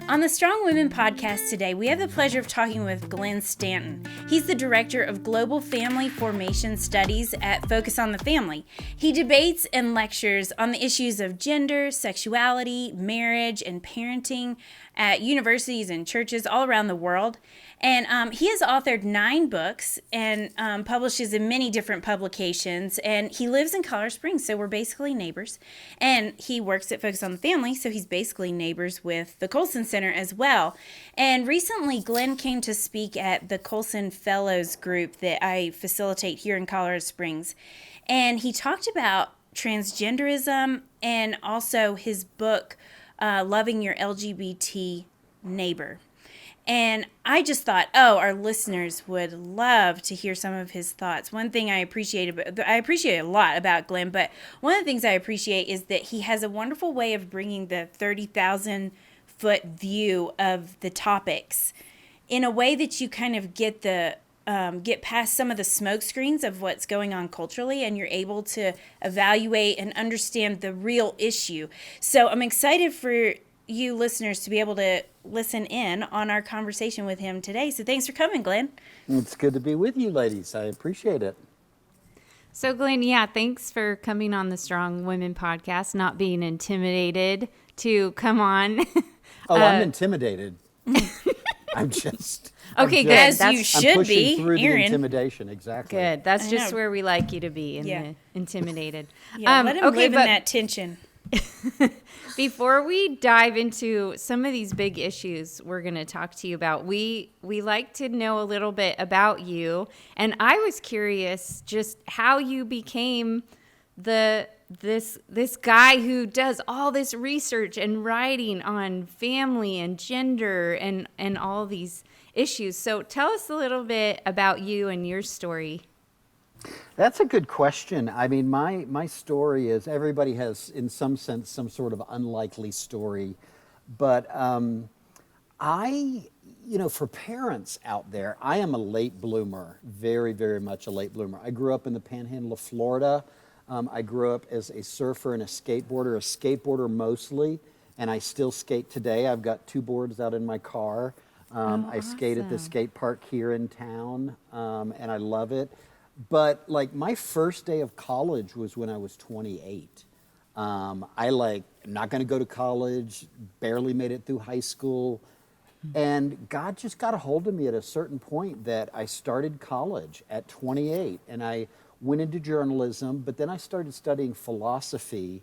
On the Strong Women podcast today, we have the pleasure of talking with Glenn Stanton. He's the Director of Global Family Formation Studies at Focus on the Family. He debates and lectures on the issues of gender, sexuality, marriage, and parenting at universities and churches all around the world. And he has authored 9 books and publishes in many different publications. And he lives in Colorado Springs, so we're basically neighbors. And he works at Focus on the Family, so he's basically neighbors with the Colson Center as well. And recently, Glenn came to speak at the Colson Fellows group that I facilitate here in Colorado Springs. And he talked about transgenderism and also his book, Loving Your LGBT Neighbor. And I just thought, our listeners would love to hear some of his thoughts. One thing I appreciate a lot about Glenn, but one of the things I appreciate is that he has a wonderful way of bringing the 30,000-foot view of the topics in a way that you kind of get past some of the smoke screens of what's going on culturally, and you're able to evaluate and understand the real issue. So I'm excited for you listeners to be able to listen in on our conversation with him today. So thanks for coming, Glenn. It's good to be with you, ladies. I appreciate it. So Glenn, thanks for coming on the Strong Women podcast, not being intimidated to come on. I'm intimidated. I'm just... Okay, good. As you should be, through Aaron. The intimidation, exactly. Good. That's just where we like you to be, the intimidated. Let him live in that tension. Before we dive into some of these big issues we're going to talk to you about, we like to know a little bit about you. And I was curious just how you became this guy who does all this research and writing on family and gender and all these issues. So tell us a little bit about you and your story. That's a good question. I mean, my story is, everybody has, in some sense, some sort of unlikely story. But for parents out there, I am a late bloomer, very, very much a late bloomer. I grew up in the panhandle of Florida. I grew up as a surfer and a skateboarder mostly, and I still skate today. I've got 2 boards out in my car. I skate at the skate park here in town, and I love it. But my first day of college was when I was 28. I'm not going to go to college, barely made it through high school. And God just got a hold of me at a certain point that I started college at 28. And I went into journalism, but then I started studying philosophy.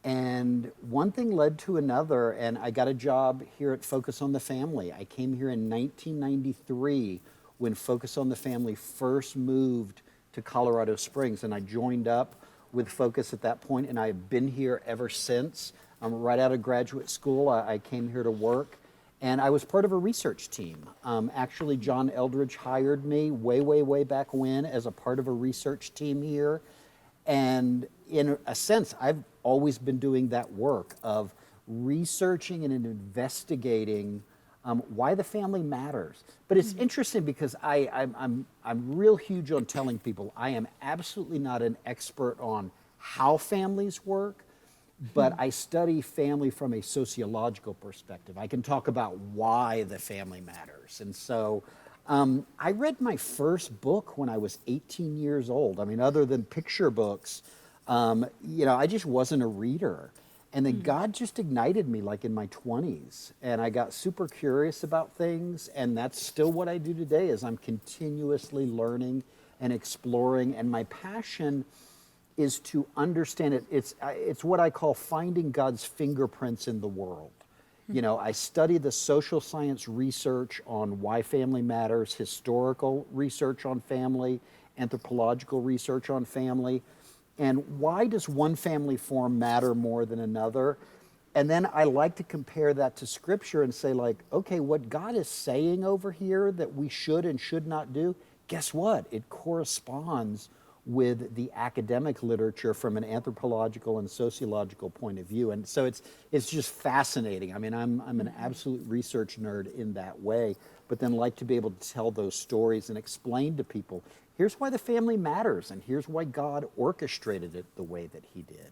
And one thing led to another, and I got a job here at Focus on the Family. I came here in 1993 when Focus on the Family first moved to Colorado Springs, and I joined up with Focus at that point, and I've been here ever since. I'm right out of graduate school. I came here to work, and I was part of a research team. Actually, John Eldridge hired me way back when as a part of a research team here, and in a sense, I've always been doing that work of researching and investigating why the family matters. But it's interesting because I'm real huge on telling people I am absolutely not an expert on how families work, but I study family from a sociological perspective. I can talk about why the family matters. And so I read my first book when I was 18 years old. I mean, other than picture books, I just wasn't a reader. And then God just ignited me in my 20s, and I got super curious about things, and that's still what I do today is I'm continuously learning and exploring, and my passion is to understand it. It's what I call finding God's fingerprints in the world. I study the social science research on why family matters, historical research on family, anthropological research on family, and why does one family form matter more than another? And then I like to compare that to Scripture and say, okay, what God is saying over here that we should and should not do, guess what? It corresponds with the academic literature from an anthropological and sociological point of view. And so it's just fascinating. I mean, I'm an absolute research nerd in that way, but then like to be able to tell those stories and explain to people, here's why the family matters, and here's why God orchestrated it the way that he did.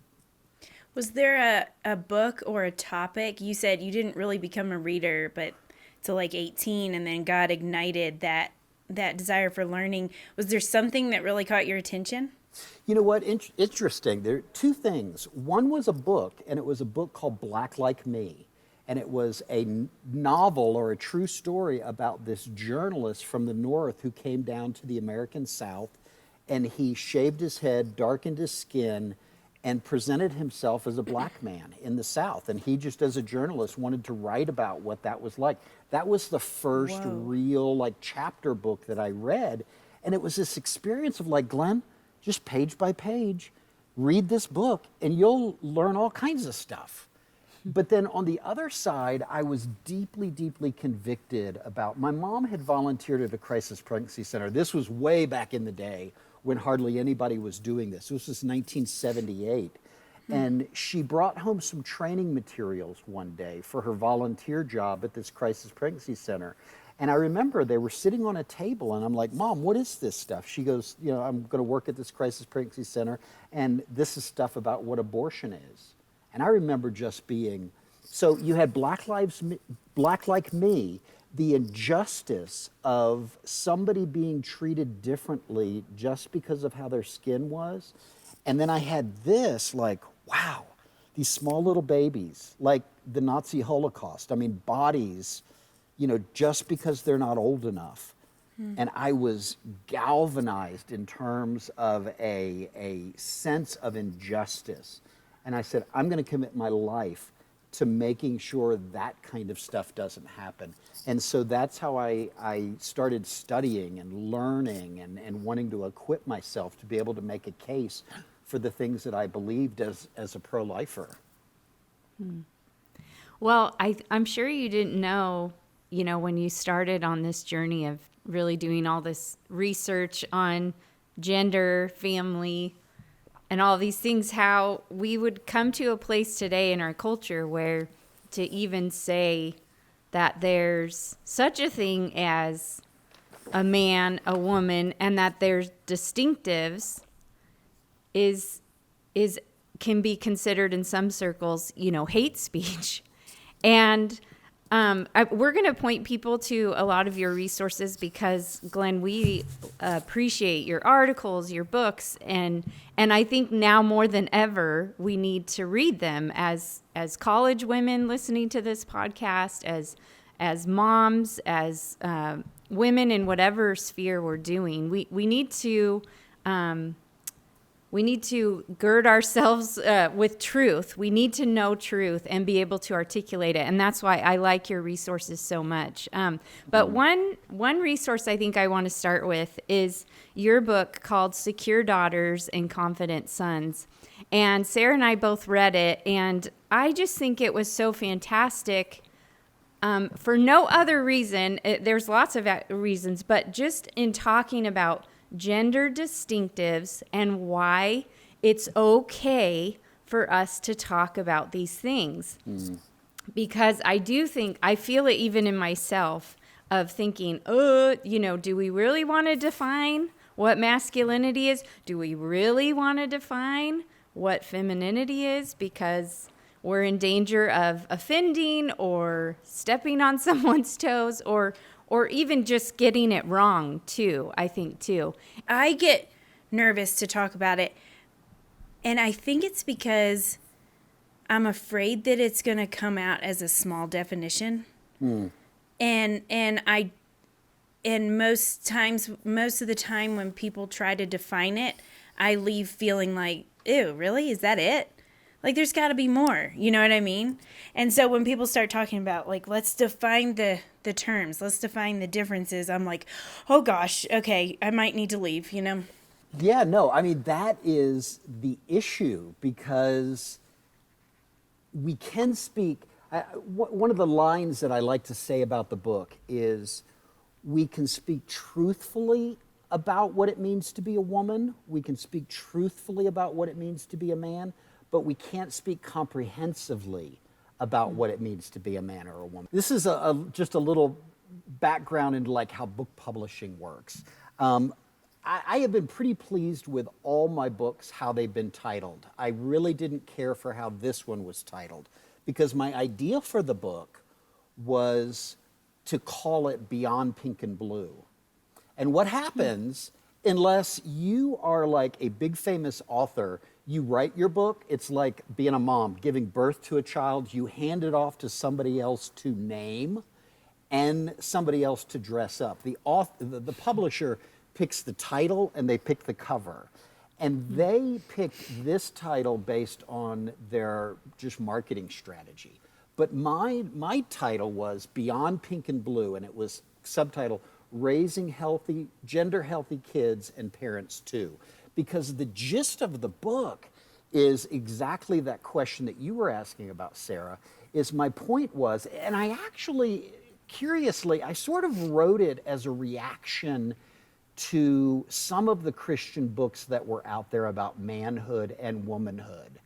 Was there a book or a topic? You said you didn't really become a reader, but till like 18, and then God ignited that desire for learning. Was there something that really caught your attention? You know what? Interesting. There are two things. One was a book, and it was a book called Black Like Me. And it was a novel or a true story about this journalist from the North who came down to the American South, and he shaved his head, darkened his skin, and presented himself as a black man in the South. And he just, as a journalist, wanted to write about what that was like. That was the first real like chapter book that I read. And it was this experience of like, Glenn, just page by page, read this book and you'll learn all kinds of stuff. But then on the other side, I was deeply, deeply convicted about, my mom had volunteered at a crisis pregnancy center. This was way back in the day when hardly anybody was doing this. This was 1978. And she brought home some training materials one day for her volunteer job at this crisis pregnancy center. And I remember they were sitting on a table and I'm like, Mom, what is this stuff? She goes, you know, I'm going to work at this crisis pregnancy center and this is stuff about what abortion is. And I remember just being, so you had Black Like Me, the injustice of somebody being treated differently just because of how their skin was. And then I had this like, wow, these small little babies, like the Nazi Holocaust. I mean, bodies, you know, just because they're not old enough. And I was galvanized in terms of a sense of injustice. And I said, I'm going to commit my life to making sure that kind of stuff doesn't happen. And so that's how I started studying and learning and wanting to equip myself to be able to make a case for the things that I believed as a pro-lifer. Well, I'm sure you didn't know, you know, when you started on this journey of really doing all this research on gender, family, and all these things, how we would come to a place today in our culture where to even say that there's such a thing as a man, a woman, and that there's distinctives is can be considered in some circles, you know, hate speech. And we're going to point people to a lot of your resources because, Glenn, we appreciate your articles, your books, and I think now more than ever we need to read them as college women listening to this podcast, as moms, as women in whatever sphere we're doing. We need to gird ourselves with truth. We need to know truth and be able to articulate it. And that's why I like your resources so much. But one resource I think I want to start with is your book called Secure Daughters and Confident Sons. And Sarah and I both read it, and I just think it was so fantastic for no other reason. There's lots of reasons, but just in talking about gender distinctives and why it's okay for us to talk about these things. Because I feel it even in myself of thinking, you know, do we really want to define what masculinity is? Do we really want to define what femininity is? Because we're in danger of offending or stepping on someone's toes or even just getting it wrong, too, I think, too. I get nervous to talk about it, and I think it's because I'm afraid that it's going to come out as a small definition. And most of the time when people try to define it, I leave feeling like, ew, really? Is that it? Like, there's got to be more, you know what I mean? And so when people start talking about, like, let's define the terms, let's define the differences, I'm like, oh gosh, okay, I might need to leave, you know? Yeah, no, I mean, that is the issue because we can speak. One of the lines that I like to say about the book is we can speak truthfully about what it means to be a woman. We can speak truthfully about what it means to be a man, but we can't speak comprehensively about what it means to be a man or a woman. This is just a little background into like how book publishing works. I have been pretty pleased with all my books, how they've been titled. I really didn't care for how this one was titled, because my idea for the book was to call it Beyond Pink and Blue. And what happens, unless you are like a big famous author, you write your book, it's like being a mom, giving birth to a child, you hand it off to somebody else to name and somebody else to dress up. The publisher picks the title and they pick the cover. And they picked this title based on their just marketing strategy. But my title was Beyond Pink and Blue, and it was subtitled Raising Healthy, Gender Healthy Kids and Parents Too. Because the gist of the book is exactly that question that you were asking about, Sarah, is my point was, and I actually, curiously, I sort of wrote it as a reaction to some of the Christian books that were out there about manhood and womanhood.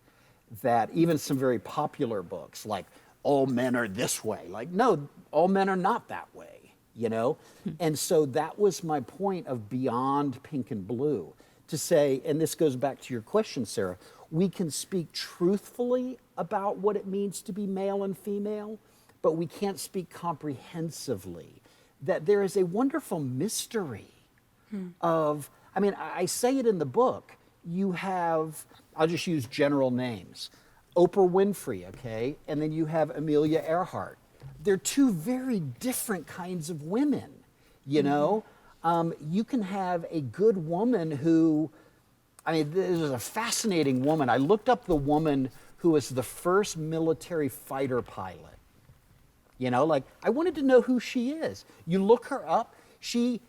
That even some very popular books, like all men are this way, like, no, all men are not that way, you know? And so that was my point of Beyond Pink and Blue, to say, and this goes back to your question, Sarah, we can speak truthfully about what it means to be male and female, but we can't speak comprehensively. That there is a wonderful mystery of, I mean, I say it in the book, you have, I'll just use general names, Oprah Winfrey, okay, and then you have Amelia Earhart. They're two very different kinds of women, you know? You can have a good woman who, I mean, this is a fascinating woman. I looked up the woman who was the first military fighter pilot. You know, like, I wanted to know who she is. You look her up, she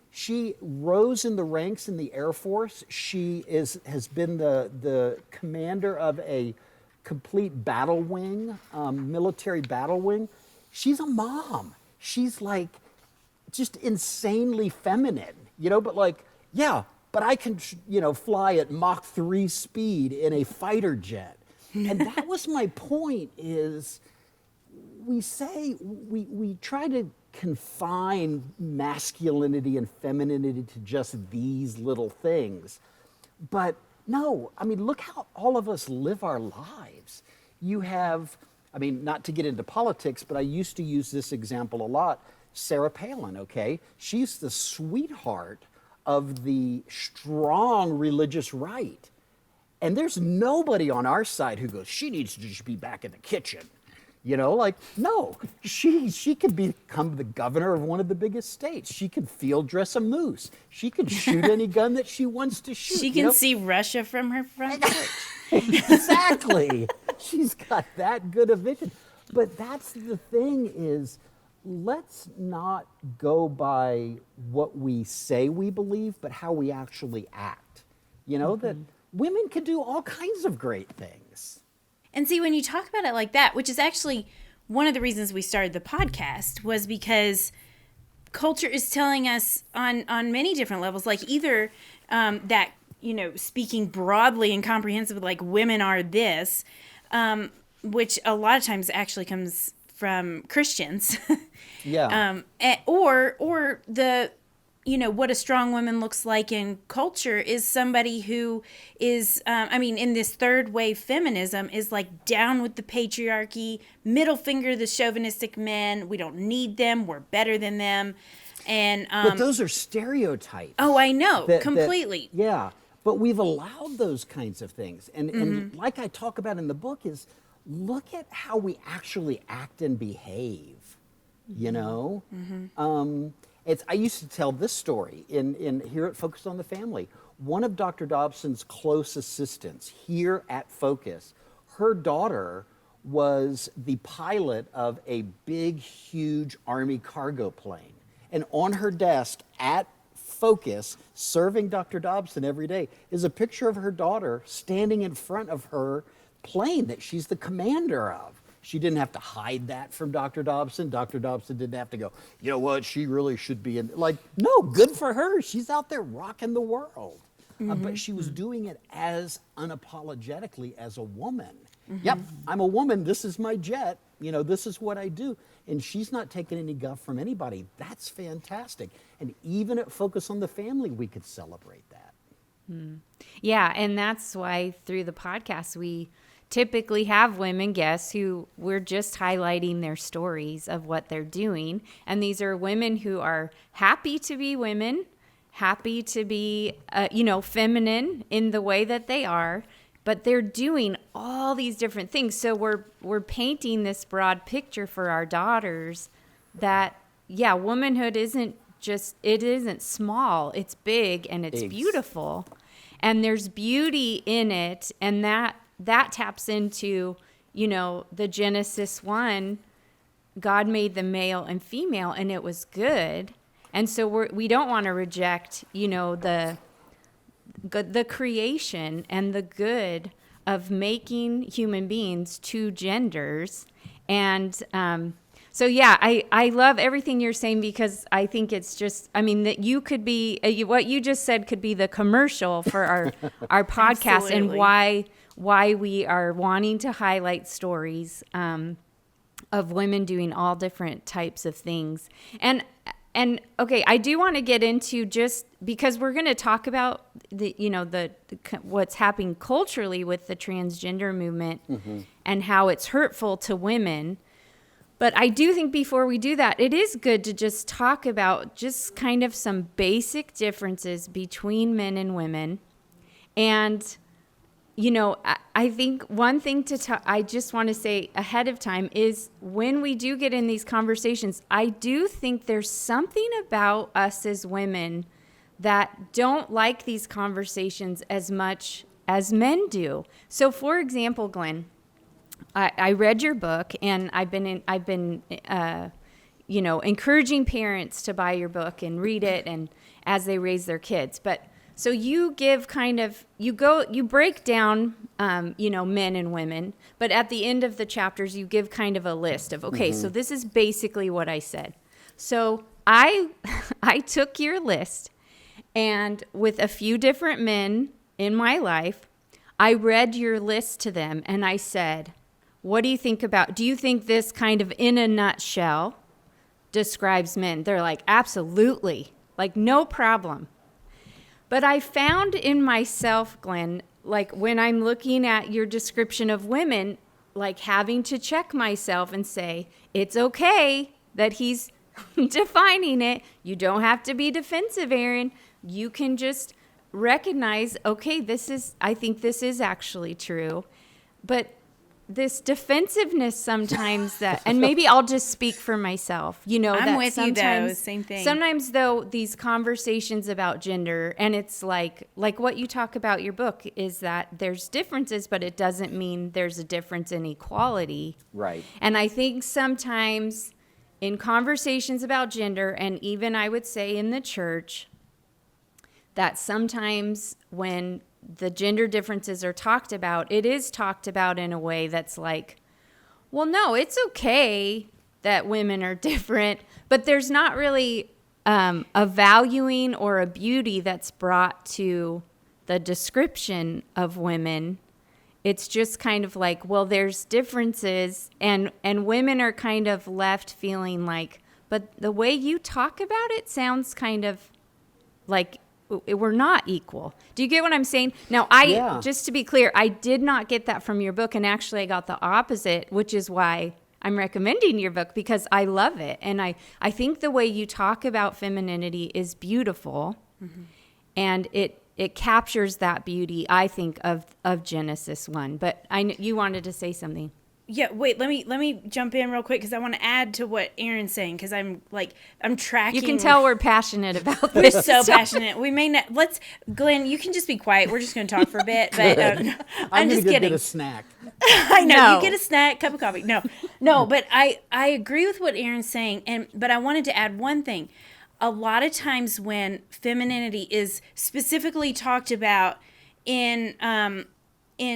rose in the ranks in the Air Force. She has been the commander of a complete battle wing, military battle wing. She's a mom. She's like just insanely feminine, you know, but like, yeah, but I can, you know, fly at Mach 3 speed in a fighter jet. And that was my point, is we try to confine masculinity and femininity to just these little things. But no, I mean, look how all of us live our lives. You have, I mean, not to get into politics, but I used to use this example a lot. Sarah Palin, okay? She's the sweetheart of the strong religious right. And there's nobody on our side who goes, she needs to just be back in the kitchen. You know, like, no, she could become the governor of one of the biggest states. She could field dress a moose. She could shoot any gun that she wants to shoot. She can see Russia from her front porch. Exactly. She's got that good a vision. But that's the thing, is let's not go by what we say we believe, but how we actually act. You know, that women can do all kinds of great things. And see, when you talk about it like that, which is actually one of the reasons we started the podcast, was because culture is telling us on many different levels, like either that, you know, speaking broadly and comprehensively, like women are this, which a lot of times actually comes from Christians. Yeah. Or the, you know, what a strong woman looks like in culture is somebody who is, I mean, in this third wave feminism, is like down with the patriarchy, middle finger to the chauvinistic men. We don't need them. We're better than them. And but those are stereotypes. Oh, I know, completely. Yeah, but we've allowed those kinds of things. And like I talk about in the book, is look at how we actually act and behave, you know? I used to tell this story in here at Focus on the Family. One of Dr. Dobson's close assistants here at Focus, her daughter was the pilot of a big, huge Army cargo plane. And on her desk at Focus, serving Dr. Dobson every day, is a picture of her daughter standing in front of her plane that she's the commander of. She didn't have to hide that from Dr. Dobson. Dr. Dobson didn't have to go, you know what, she really should be in. Like, no, good for her. She's out there rocking the world. But she was doing it as unapologetically as a woman. Yep, I'm a woman. This is my jet. You know, this is what I do. And she's not taking any guff from anybody. That's fantastic. And even at Focus on the Family, we could celebrate that. Yeah, and that's why through the podcast we typically have women guests who we're just highlighting their stories of what they're doing. And these are women who are happy to be women, happy to be, feminine in the way that they are, but they're doing all these different things. So we're painting this broad picture for our daughters that, yeah, womanhood isn't small, it's big and it's beautiful. And there's beauty in it, and that taps into, the Genesis 1, God made the male and female, and it was good. And so we don't want to reject, the creation and the good of making human beings two genders. And so, yeah, I love everything you're saying, because I think it's just, that you could be, what you just said could be the commercial for our podcast. And why we are wanting to highlight stories of women doing all different types of things. And okay, I do want to get into, just because we're going to talk about what's happening culturally with the transgender movement and how it's hurtful to women. But I do think before we do that, it is good to just talk about just kind of some basic differences between men and women. And, I think one thing I just want to say ahead of time is, when we do get in these conversations, I do think there's something about us as women that don't like these conversations as much as men do. So, for example, Glenn, I read your book, and I've been encouraging parents to buy your book and read it, and as they raise their kids. But so you give you break down, men and women, but at the end of the chapters, you give kind of a list of, okay, so this is basically what I said. So I took your list, and with a few different men in my life, I read your list to them, and I said, what do you think this kind of in a nutshell describes men? They're like, absolutely, like no problem. But I found in myself, Glenn, like when I'm looking at your description of women, like having to check myself and say, it's okay that he's defining it. You don't have to be defensive, Aaron. You can just recognize, okay, I think this is actually true. But this defensiveness sometimes and maybe I'll just speak for myself, I'm that with you though, same thing. Sometimes though, these conversations about gender, and it's like what you talk about your book, is that there's differences, but it doesn't mean there's a difference in equality. Right. And I think sometimes in conversations about gender, and even I would say in the church, that sometimes when the gender differences are talked about, it is talked about in a way that's like, well, no, it's okay that women are different, but there's not really a valuing or a beauty that's brought to the description of women. It's just kind of like, well, there's differences, and women are kind of left feeling like, but the way you talk about it sounds kind of like we're not equal. Do you get what I'm saying? Now, just to be clear, I did not get that from your book, and actually I got the opposite, which is why I'm recommending your book, because I love it. And I think the way you talk about femininity is beautiful, and it captures that beauty, I think, of Genesis 1. But you wanted to say something. Yeah, wait, let me jump in real quick, because I want to add to what Aaron's saying, because I'm tracking. You can tell we're passionate about We're this. so passionate. We may not. Glenn, you can just be quiet. We're just going to talk for a bit. But I'm just kidding. Get a snack. I know. No. You get a snack, cup of coffee. No, but I agree with what Aaron's saying, but I wanted to add one thing. A lot of times when femininity is specifically talked about in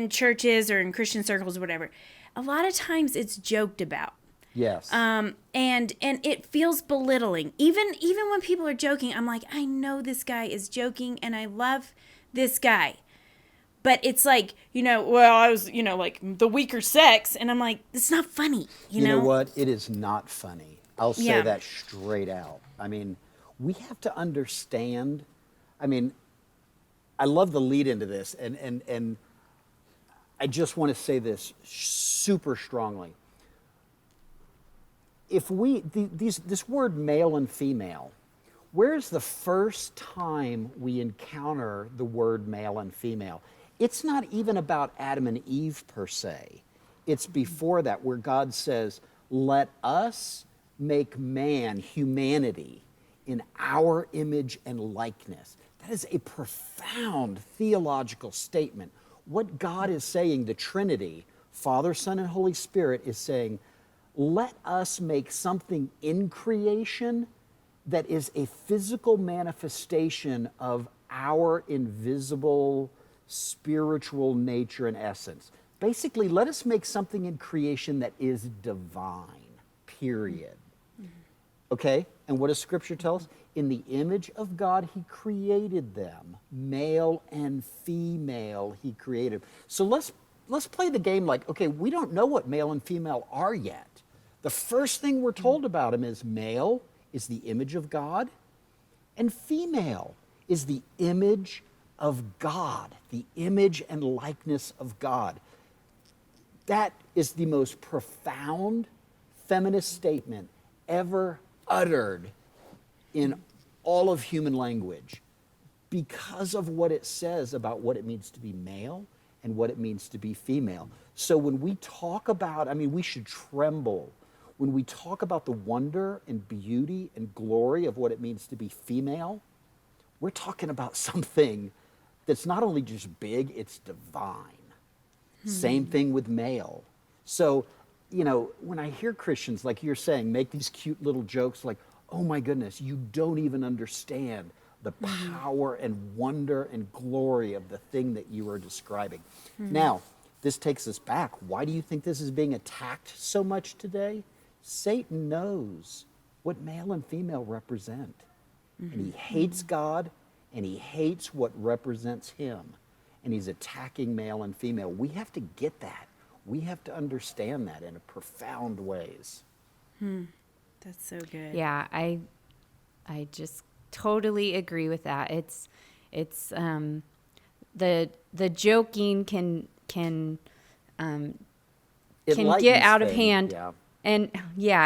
churches or in Christian circles or whatever, a lot of times it's joked about. Yes. And it feels belittling. Even when people are joking, I'm like, I know this guy is joking and I love this guy. But it's like, well, I was, like the weaker sex. And I'm like, it's not funny. You know what? It is not funny. I'll say that straight out. I mean, we have to understand. I mean, I love the lead into this, and I just want to say this super strongly. If this word male and female, where's the first time we encounter the word male and female? It's not even about Adam and Eve per se. It's before that, where God says, let us make man, humanity, in our image and likeness. That is a profound theological statement. What God is saying, the Trinity, Father, Son, and Holy Spirit, is saying, let us make something in creation that is a physical manifestation of our invisible spiritual nature and essence. Basically, let us make something in creation that is divine, period. Okay? And what does Scripture tell us? In the image of God, He created them. Male and female, He created. So let's play the game like, okay, we don't know what male and female are yet. The first thing we're told about them is male is the image of God, and female is the image of God, the image and likeness of God. That is the most profound feminist statement ever uttered in all of human language, because of what it says about what it means to be male and what it means to be female. So when we talk about, we should tremble when we talk about the wonder and beauty and glory of what it means to be female. We're talking about something that's not only just big, it's divine. Same thing with male. So, when I hear Christians, like you're saying, make these cute little jokes like, oh my goodness, you don't even understand the power and wonder and glory of the thing that you are describing. Now, this takes us back. Why do you think this is being attacked so much today? Satan knows what male and female represent. And he hates God, and he hates what represents him. And he's attacking male and female. We have to get that. We have to understand that in a profound ways. That's so good. Yeah, I just totally agree with that. It's the joking can get out of hand. Yeah.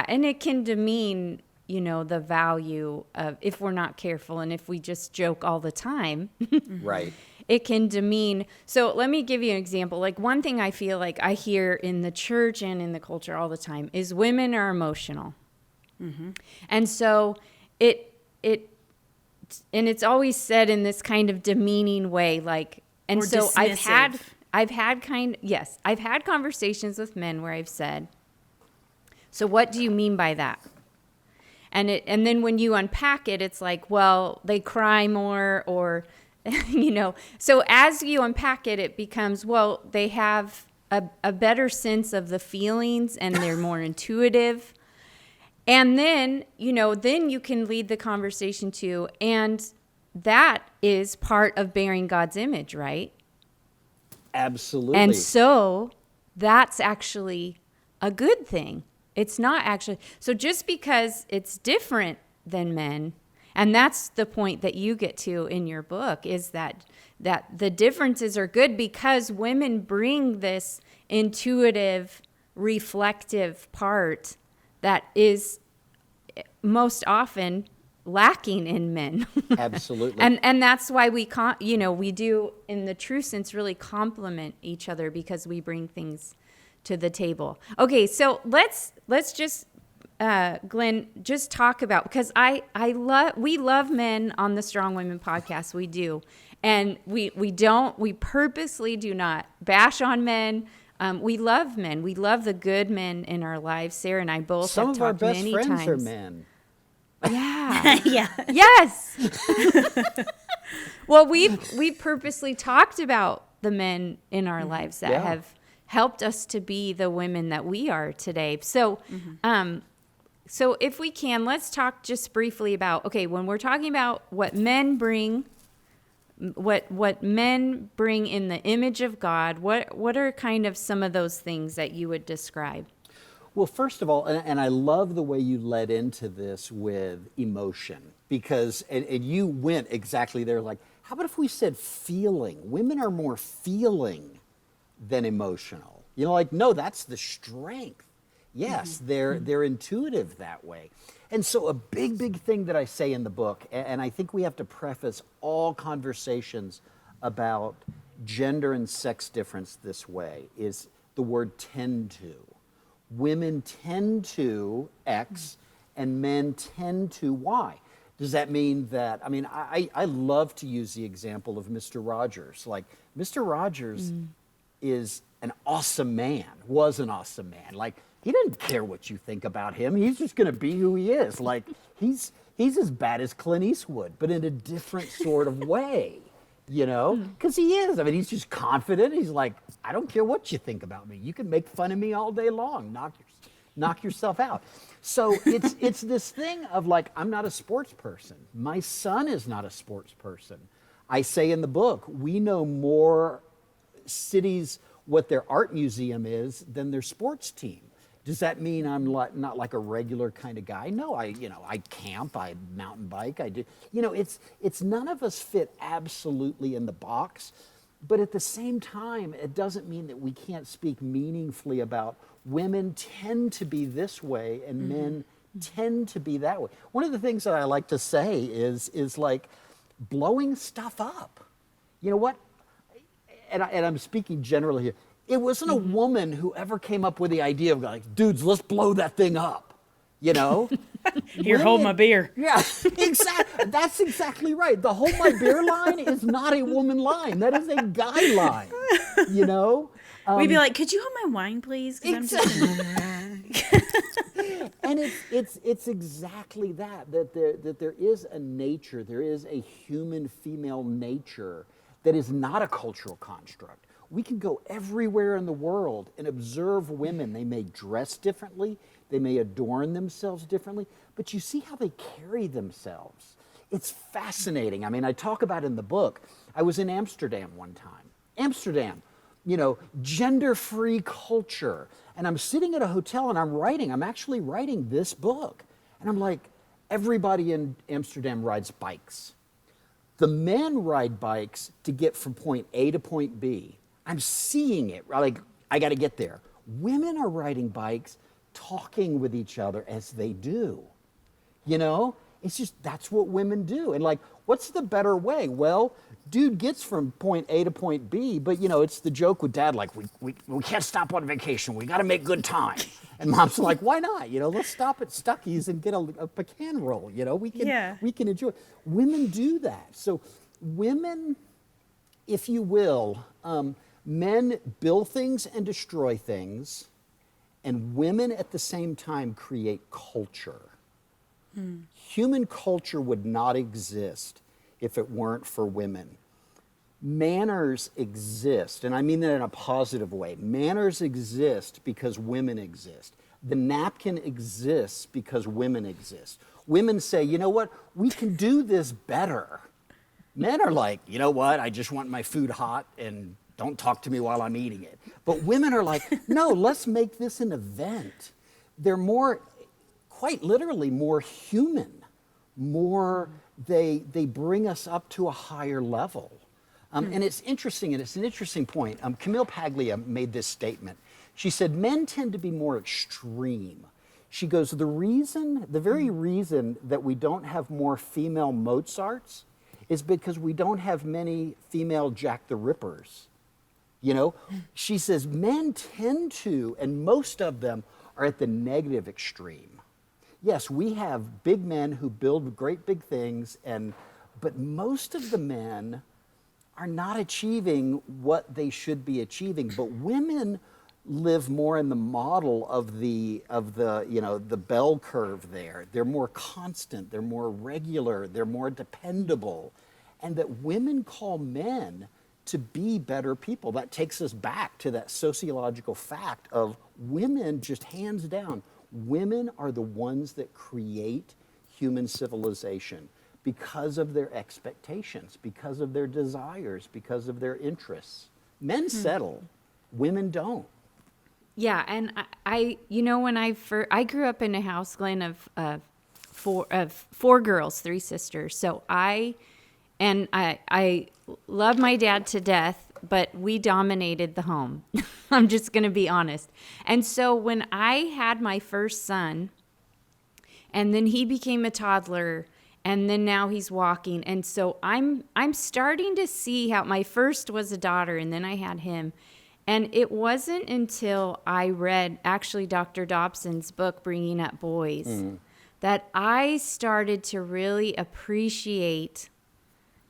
And it can demean, the value of, if we're not careful and if we just joke all the time. Right. It can demean. So let me give you an example. Like, one thing I feel like I hear in the church and in the culture all the time is women are emotional. And so it's always said in this kind of demeaning way, like, and or so dismissive. I've had conversations with men where I've said, so what do you mean by that? And then when you unpack it, it's like, well, they cry more, or, so as you unpack it, it becomes, well, they have a better sense of the feelings and they're more intuitive. And then, then you can lead the conversation to, and that is part of bearing God's image, right? Absolutely. And so that's actually a good thing. It's not actually. So just because it's different than men, and that's the point that you get to in your book, is that the differences are good because women bring this intuitive, reflective part that is most often lacking in men. Absolutely. And that's why we do, in the true sense, really complement each other, because we bring things to the table. Okay, so let's just Glenn, just talk about, because we love men on the Strong Women podcast. We do. And we purposely do not bash on men. We love men. We love the good men in our lives. Sarah and I both Some have of our talked best many friends times. are men. Yeah. Yeah. Yes. Well, we purposely talked about the men in our lives that have helped us to be the women that we are today. So, so if we can, let's talk just briefly about, okay, when we're talking about what men bring, what men bring in the image of God, what are kind of some of those things that you would describe? Well, first of all, and I love the way you led into this with emotion, because, and you went exactly there, like, How about if we said feeling? Women are more feeling than emotional. You know, like, no, that's the strength. Yes, they're intuitive that way. And so a big thing that I say in the book, and I think we have to preface all conversations about gender and sex difference this way, is the word tend to. Women tend to X and men tend to Y. Does that mean that, I mean, I love to use the example of Mr. Rogers. Like, Mr. Rogers is an awesome man, was an awesome man. Like, he didn't care what you think about him. He's just going to be who he is. Like, he's as bad as Clint Eastwood, but in a different sort of way, you know? Because he is. I mean, he's just confident. He's like, I don't care what you think about me. You can make fun of me all day long. Knock yourself out. So it's this thing of like, I'm not a sports person. My son is not a sports person. I say in the book, we know more cities what their art museum is than their sports team. Does that mean I'm not like a regular kind of guy? No, I camp, I mountain bike, I do. You know, it's none of us fit absolutely in the box, but at the same time, it doesn't mean that we can't speak meaningfully about women tend to be this way and men tend to be that way. One of the things that I like to say is like blowing stuff up. You know what? And I'm speaking generally here. It wasn't a woman who ever came up with the idea of like, dudes, let's blow that thing up, you know? Here, hold my beer. Yeah, exactly. That's exactly right. The hold my beer line is not a woman line. That is a guy line, you know? We'd be like, could you hold my wine, please? 'Cause And it's exactly that there is a nature, there is a human female nature that is not a cultural construct. We can go everywhere in the world and observe women. They may dress differently, they may adorn themselves differently, but you see how they carry themselves. It's fascinating. I mean, I talk about it in the book. I was in Amsterdam one time. Amsterdam, you know, gender-free culture. And I'm sitting at a hotel and I'm actually writing this book. And I'm like, everybody in Amsterdam rides bikes. The men ride bikes to get from point A to point B. I'm seeing it, like, I got to get there. Women are riding bikes, talking with each other as they do. You know, it's just, that's what women do. And like, what's the better way? Well, dude gets from point A to point B, but you know, it's the joke with dad, like, we can't stop on vacation. We got to make good time. And mom's like, why not? You know, let's stop at Stuckey's and get a pecan roll. You know, we can enjoy. Women do that. So women, if you will, men build things and destroy things, and women at the same time create culture. Human culture would not exist if it weren't for women. Manners exist, and I mean that in a positive way. Manners exist because women exist. The napkin exists because women exist. Women say, you know what, we can do this better. Men are like, you know what, I just want my food hot and don't talk to me while I'm eating it. But women are like, no, let's make this an event. They're more, quite literally, more human. More, they bring us up to a higher level. And it's interesting, and it's an interesting point. Camille Paglia made this statement. She said, men tend to be more extreme. She goes, the very reason that we don't have more female Mozarts is because we don't have many female Jack the Rippers. You know, she says men tend to, and most of them are at the negative extreme. Yes, we have big men who build great big things, but most of the men are not achieving what they should be achieving. But women live more in the model of the you know, the bell curve there. They're more constant, they're more regular, they're more dependable. And that women call men to be better people. That takes us back to that sociological fact of women, just hands down, women are the ones that create human civilization because of their expectations, because of their desires, because of their interests. Men settle, women don't. Yeah, and I you know, when I grew up in a house, Glenn, of four girls, 3 sisters. So I And I love my dad to death, but we dominated the home. I'm just going to be honest. And so when I had my first son, and then he became a toddler, and then now he's walking. And so I'm starting to see how my first was a daughter, and then I had him. And it wasn't until I read actually Dr. Dobson's book, Bringing Up Boys, that I started to really appreciate,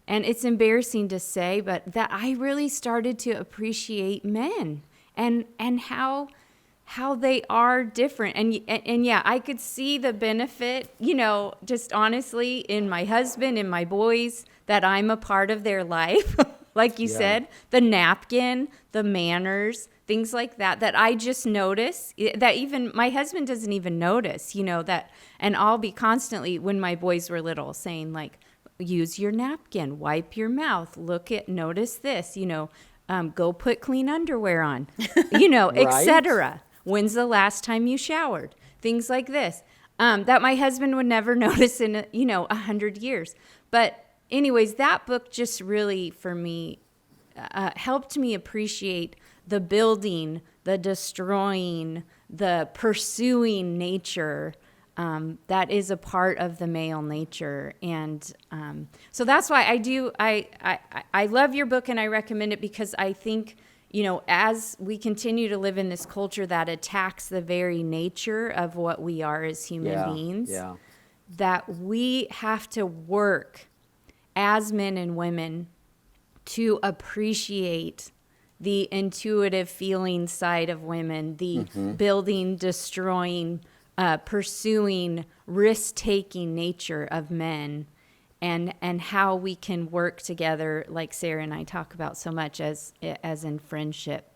and it's embarrassing to say, but that I really started to appreciate men and how they are different. And yeah, I could see the benefit, just honestly, in my husband and my boys, that I'm a part of their life. Like you said, the napkin, the manners, things like that I just notice, that even my husband doesn't even notice, that. And I'll be constantly, when my boys were little, saying like, use your napkin, wipe your mouth, notice this, go put clean underwear on, Right? etc. When's the last time you showered? Things like this, that my husband would never notice in, 100 years. But anyways, that book just really, for me, helped me appreciate the building, the destroying, the pursuing nature that is a part of the male nature. And so that's why I love your book, and I recommend it, because I think, as we continue to live in this culture that attacks the very nature of what we are as human beings, that we have to work as men and women to appreciate the intuitive feeling side of women, the building, destroying, pursuing, risk-taking nature of men, and how we can work together, like Sarah and I talk about so much, as in friendship.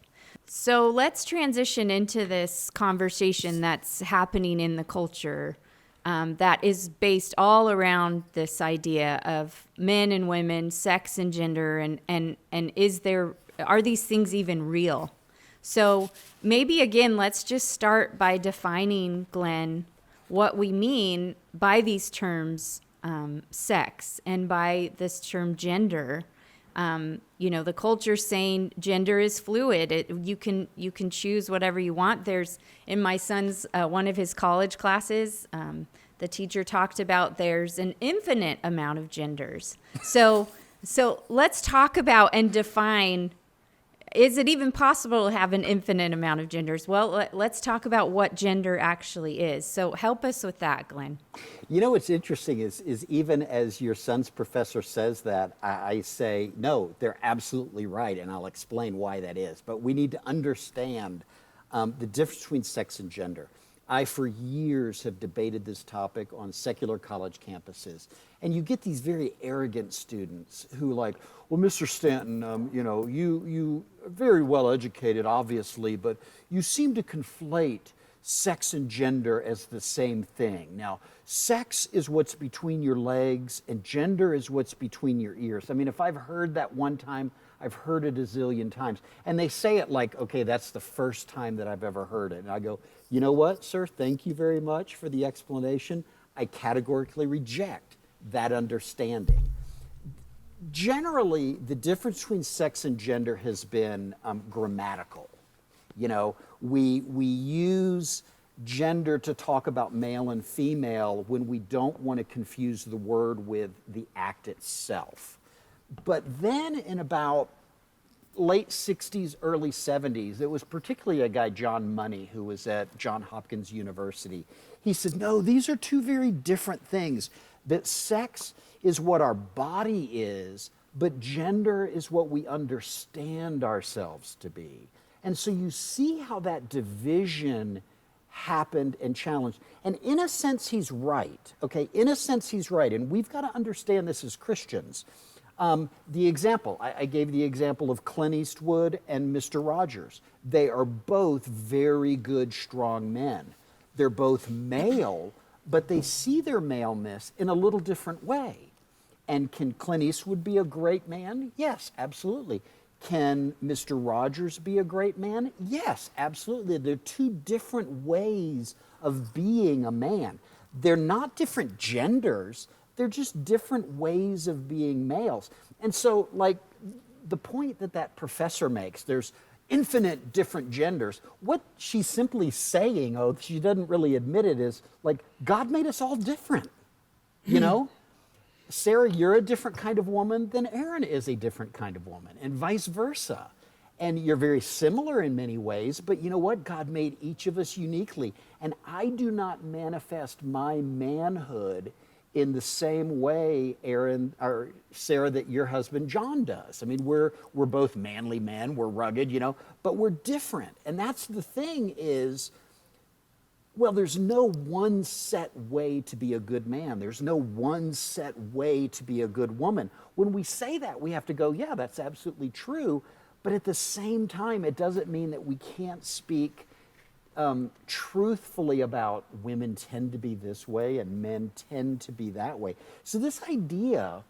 So let's transition into this conversation that's happening in the culture, that is based all around this idea of men and women, sex and gender, and are these things even real? So maybe, again, let's just start by defining, Glenn, what we mean by these terms, sex, and by this term gender. The culture's saying gender is fluid. You can choose whatever you want. There's, in my son's, one of his college classes, the teacher talked about there's an infinite amount of genders. So let's talk about and define, is it even possible to have an infinite amount of genders? Well, let's talk about what gender actually is. So help us with that, Glenn. What's interesting is even as your son's professor says that, I say, no, they're absolutely right, and I'll explain why that is. But we need to understand the difference between sex and gender. I, for years, have debated this topic on secular college campuses. And you get these very arrogant students who like, well, Mr. Stanton, you are very well educated, obviously, but you seem to conflate sex and gender as the same thing. Now, sex is what's between your legs, and gender is what's between your ears. I mean, if I've heard that one time, I've heard it a zillion times. And they say it like, okay, that's the first time that I've ever heard it. And I go, you know what, sir? Thank you very much for the explanation. I categorically reject that understanding. Generally, the difference between sex and gender has been grammatical. We use gender to talk about male and female when we don't want to confuse the word with the act itself. But then in about late 60s, early 70s, it was particularly a guy, John Money, who was at Johns Hopkins University. He said, no, these are two very different things. That sex is what our body is, but gender is what we understand ourselves to be. And so you see how that division happened and challenged. And in a sense, he's right. Okay, in a sense, he's right. And we've got to understand this as Christians. The example, I gave the example of Clint Eastwood and Mr. Rogers. They are both very good, strong men. They're both male, but they see their maleness in a little different way. And can Clint Eastwood be a great man? Yes, absolutely. Can Mr. Rogers be a great man? Yes, absolutely. They're two different ways of being a man. They're not different genders. They're just different ways of being males. And so, like, the point that professor makes, there's infinite different genders. What she's simply saying, she doesn't really admit it, is like, God made us all different, you know? Sarah, you're a different kind of woman than Aaron is a different kind of woman, and vice versa. And you're very similar in many ways, but you know what? God made each of us uniquely. And I do not manifest my manhood in the same way, Aaron or Sarah, that your husband John does. I mean, we're both manly men, we're rugged, you know, but we're different. And that's the thing is, well, there's no one set way to be a good man. There's no one set way to be a good woman. When we say that, we have to go, yeah, that's absolutely true. But at the same time, it doesn't mean that we can't speak truthfully about women tend to be this way and men tend to be that way. So this idea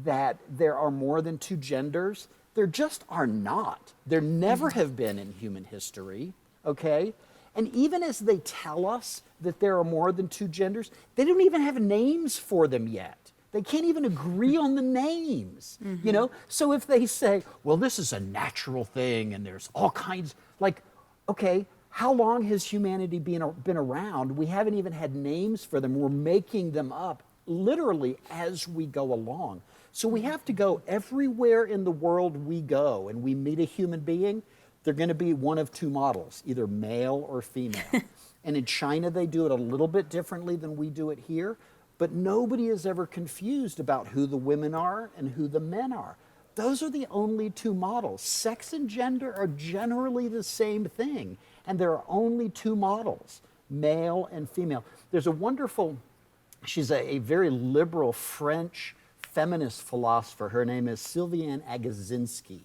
that there are more than two genders, there just are not. There never have been in human history, okay? And even as they tell us that there are more than two genders, they don't even have names for them yet. They can't even agree on the names, you know? So if they say, well, this is a natural thing and there's all kinds, like, okay, how long has humanity been around? We haven't even had names for them. We're making them up literally as we go along. So we have to go everywhere in the world we go and we meet a human being, they're going to be one of two models, either male or female. And in China, they do it a little bit differently than we do it here, but nobody is ever confused about who the women are and who the men are. Those are the only two models. Sex and gender are generally the same thing, and there are only two models, male and female. There's a wonderful, she's a very liberal French feminist philosopher. Her name is Sylviane Agacinski,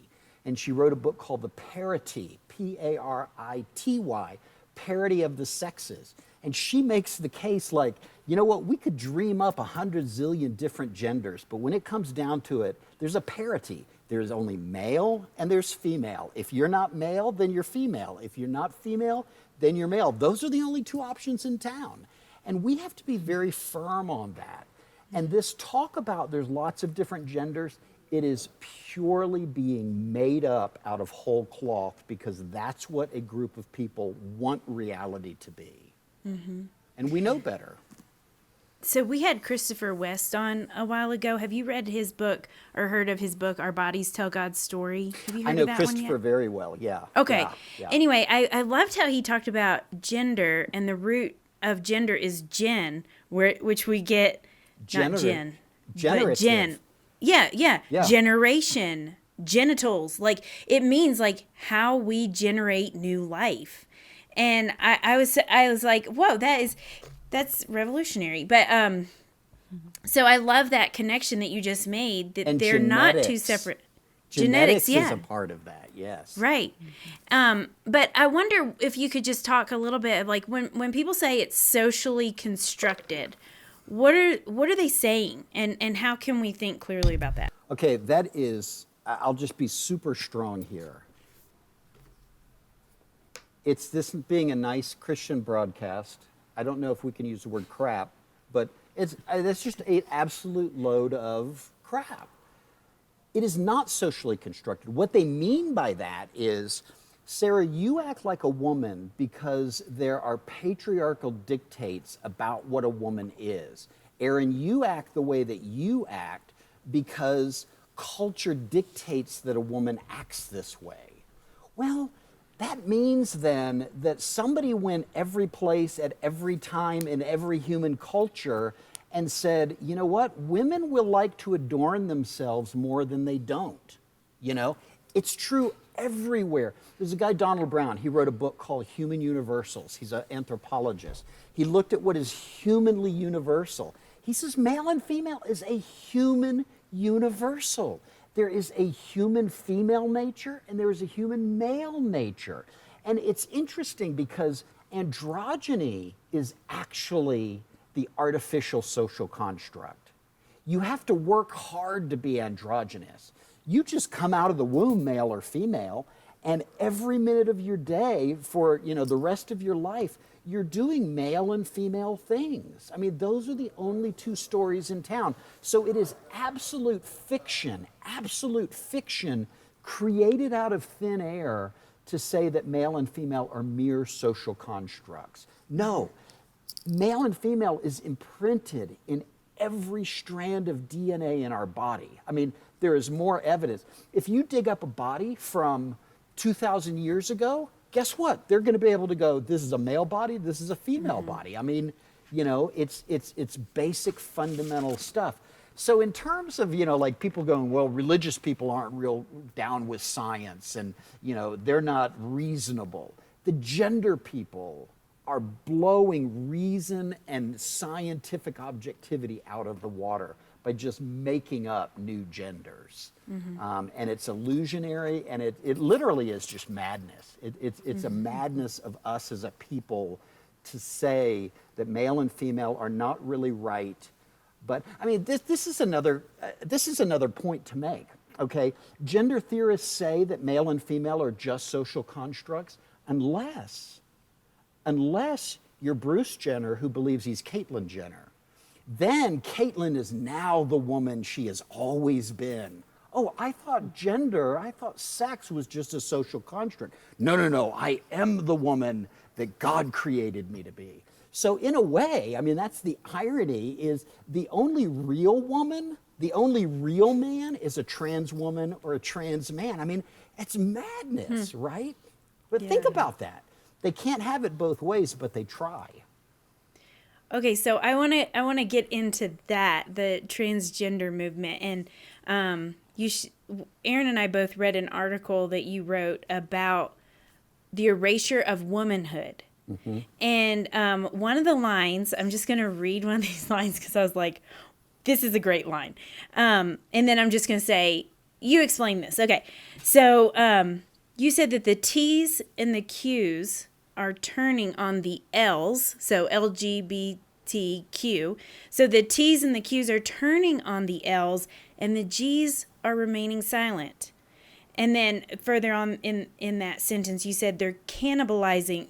and she wrote a book called The Parity, P-A-R-I-T-Y, Parity of the Sexes. And she makes the case like, you know what, we could dream up 100 zillion different genders, but when it comes down to it, there's a parity. There's only male and there's female. If you're not male, then you're female. If you're not female, then you're male. Those are the only two options in town. And we have to be very firm on that. And this talk about there's lots of different genders, it is purely being made up out of whole cloth because that's what a group of people want reality to be. And we know better. So we had Christopher West on a while ago. Have you read his book or heard of his book, Our Bodies Tell God's Story? Have you heard I know of that Christopher one yet? very well, yeah. Okay. Yeah. Anyway, I loved how he talked about gender, and the root of gender is gen, which we get, not gen, but gen. Yeah. Generation, genitals. Like, it means like how we generate new life. And I was like, whoa, that's revolutionary. But so I love that connection that you just made, that And they're not two genetics. separate. Genetics yeah. is a part of that, yes. Right. But I wonder if you could just talk a little bit of like when people say it's socially constructed, what are they saying? And how can we think clearly about that? Okay, that is, I'll just be super strong here. It's this being a nice Christian broadcast. I don't know if we can use the word crap, but that's just an absolute load of crap. It is not socially constructed. What they mean by that is, Sarah, you act like a woman because there are patriarchal dictates about what a woman is. Aaron, you act the way that you act because culture dictates that a woman acts this way. Well, that means then that somebody went every place at every time in every human culture and said, you know what, women will like to adorn themselves more than they don't. You know, it's true everywhere. There's a guy, Donald Brown, he wrote a book called Human Universals. He's an anthropologist. He looked at what is humanly universal. He says male and female is a human universal. There is a human female nature and there is a human male nature. And it's interesting because androgyny is actually the artificial social construct. You have to work hard to be androgynous. You just come out of the womb, male or female, And every minute of your day for, the rest of your life, you're doing male and female things. I mean, those are the only two stories in town. So it is absolute fiction created out of thin air to say that male and female are mere social constructs. No, male and female is imprinted in every strand of DNA in our body. I mean, there is more evidence. If you dig up a body from 2,000 years ago, guess what? They're going to be able to go, this is a male body, this is a female body. I mean, it's basic fundamental stuff. So in terms of, like people going, well, religious people aren't real down with science and, they're not reasonable. The gender people are blowing reason and scientific objectivity out of the water by just making up new genders. And it's illusionary, and it literally is just madness. It's a madness of us as a people to say that male and female are not really right. But I mean, this is another point to make. Okay, gender theorists say that male and female are just social constructs, unless you're Bruce Jenner, who believes he's Caitlyn Jenner. Then Caitlyn is now the woman she has always been. Oh, I thought sex was just a social construct. No, I am the woman that God created me to be. So in a way, I mean, that's the irony, is the only real woman, the only real man is a trans woman or a trans man. I mean, it's madness, right? But think about that. They can't have it both ways, but they try. Okay, so I want to get into that, the transgender movement, and Aaron and I both read an article that you wrote about the erasure of womanhood. And one of the lines, I'm just going to read one of these lines because I was like, this is a great line. And then I'm just going to say, you explain this. Okay, so you said that the T's and the Q's are turning on the L's, so LGBTQ. So the T's and the Q's are turning on the L's, and the G's are remaining silent. And then further on in that sentence, you said they're cannibalizing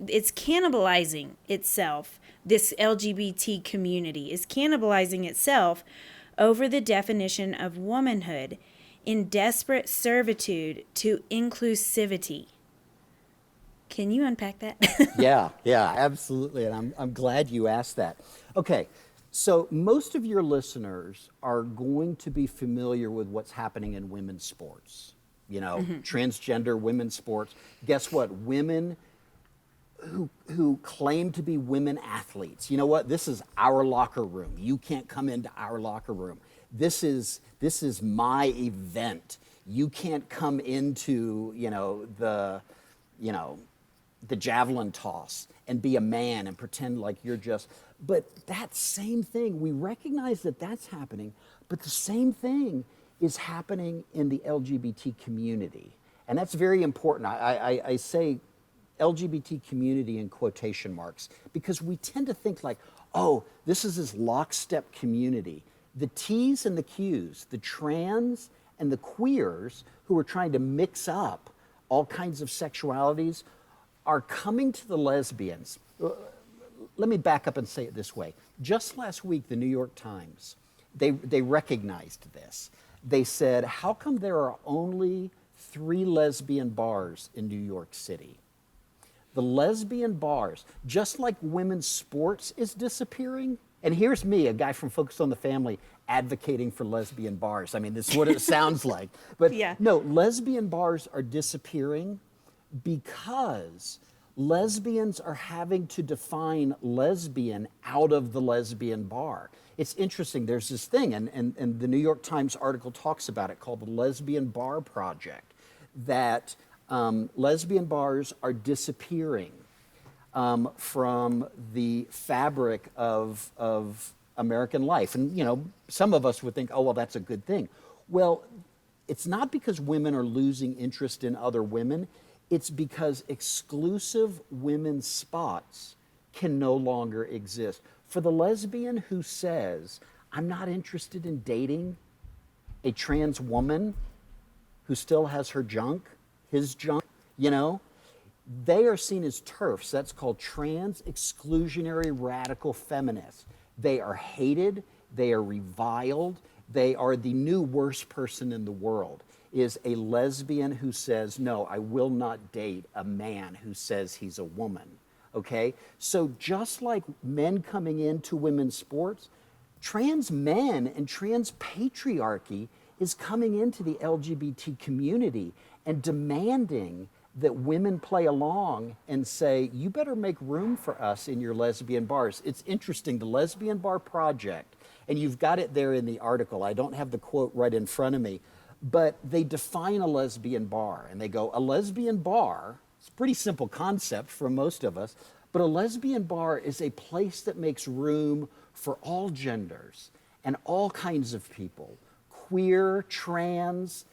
itself. This LGBT community is cannibalizing itself over the definition of womanhood in desperate servitude to inclusivity. Can you unpack that? Yeah, absolutely. And I'm glad you asked that. Okay, so most of your listeners are going to be familiar with what's happening in women's sports. Transgender women's sports. Guess what? Women who claim to be women athletes. You know what? This is our locker room. You can't come into our locker room. This is my event. You can't come into, the javelin toss and be a man and pretend like you're just. But that same thing, we recognize that that's happening, but the same thing is happening in the LGBT community. And that's very important. I say LGBT community in quotation marks because we tend to think like, oh, this is this lockstep community. The T's and the Q's, the trans and the queers who are trying to mix up all kinds of sexualities are coming to the lesbians. Let me back up and say it this way. Just last week, the New York Times, they recognized this. They said, how come there are only 3 lesbian bars in New York City? The lesbian bars, just like women's sports is disappearing, and here's me, a guy from Focus on the Family, advocating for lesbian bars. I mean, this is what it sounds like. But no, lesbian bars are disappearing because lesbians are having to define lesbian out of the lesbian bar. It's interesting, there's this thing, and the New York Times article talks about it, called the Lesbian Bar Project, that lesbian bars are disappearing from the fabric of American life. And, some of us would think, oh, well, that's a good thing. Well, it's not because women are losing interest in other women. It's because exclusive women's spots can no longer exist. For the lesbian who says, I'm not interested in dating a trans woman who still has her junk, his junk, you know? They are seen as TERFs. That's called trans exclusionary radical feminists. They are hated, they are reviled, they are the new worst person in the world. Is a lesbian who says, no, I will not date a man who says he's a woman, okay? So just like men coming into women's sports, trans men and trans patriarchy is coming into the LGBT community and demanding that women play along and say, you better make room for us in your lesbian bars. It's interesting, the Lesbian Bar Project, and you've got it there in the article. I don't have the quote right in front of me, but they define a lesbian bar, and they go, a lesbian bar, it's a pretty simple concept for most of us, but a lesbian bar is a place that makes room for all genders and all kinds of people, queer, trans.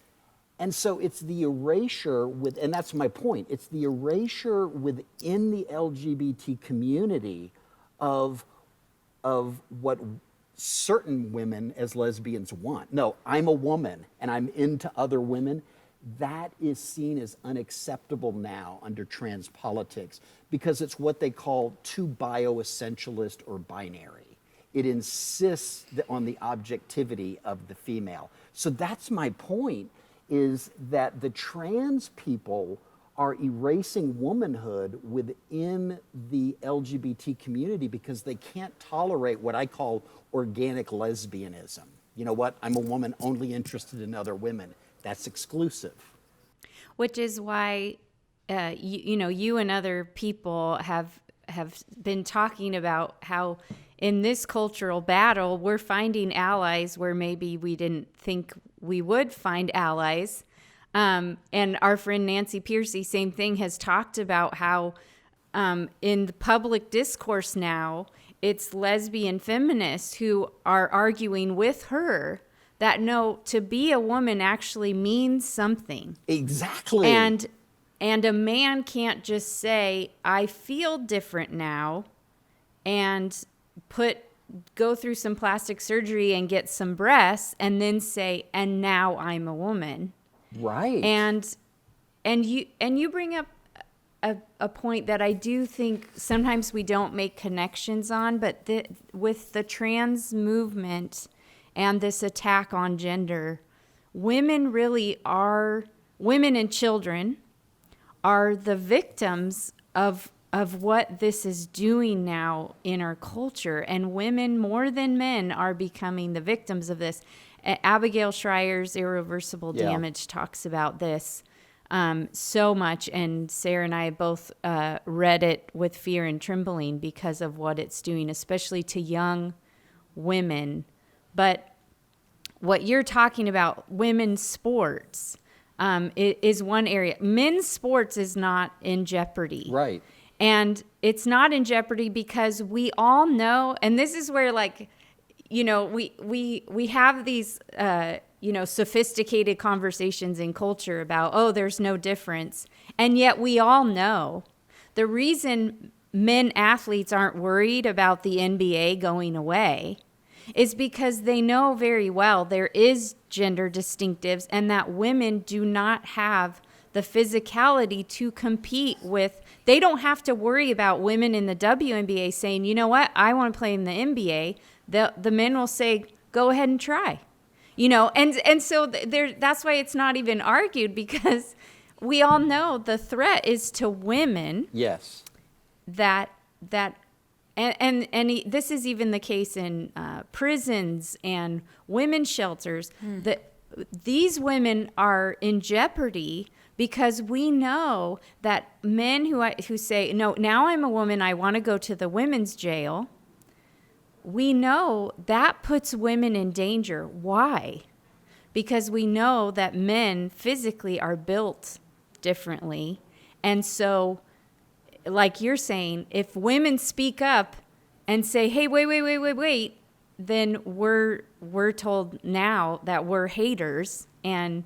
And so it's the erasure with, and that's my point, it's the erasure within the LGBT community of what certain women as lesbians want. No, I'm a woman and I'm into other women. That is seen as unacceptable now under trans politics because it's what they call too bioessentialist or binary. It insists on the objectivity of the female. So that's my point, is that the trans people are erasing womanhood within the LGBT community because they can't tolerate what I call organic lesbianism. You know what? I'm a woman only interested in other women. That's exclusive. Which is why, you and other people have been talking about how in this cultural battle, we're finding allies where maybe we didn't think we would find allies. And our friend Nancy Piercy, same thing, has talked about how in the public discourse now, it's lesbian feminists who are arguing with her that no, to be a woman actually means something. Exactly. And a man can't just say, I feel different now, and go through some plastic surgery and get some breasts and then say, and now I'm a woman. Right. And you bring up a point that I do think sometimes we don't make connections on, but with the trans movement and this attack on gender, women and children are the victims of what this is doing now in our culture. And women more than men are becoming the victims of this. Abigail Schreier's Irreversible Damage talks about this so much. And Sarah and I both read it with fear and trembling because of what it's doing, especially to young women. But what you're talking about, women's sports, is one area. Men's sports is not in jeopardy. Right. And it's not in jeopardy because we all know, and this is where, like, we have these, sophisticated conversations in culture about, oh, there's no difference. And yet we all know the reason men athletes aren't worried about the NBA going away is because they know very well there is gender distinctives and that women do not have the physicality to compete with. They don't have to worry about women in the WNBA saying, you know what, I want to play in the NBA. The men will say, go ahead and try. And so that's why it's not even argued, because we all know the threat is to women. Yes. And this is even the case in prisons and women's shelters. That these women are in jeopardy because we know that men who say, no, now I'm a woman, I want to go to the women's jail, we know that puts women in danger. Why? Because we know that men physically are built differently. And so, like you're saying, if women speak up and say, hey, wait, then we're told now that we're haters. And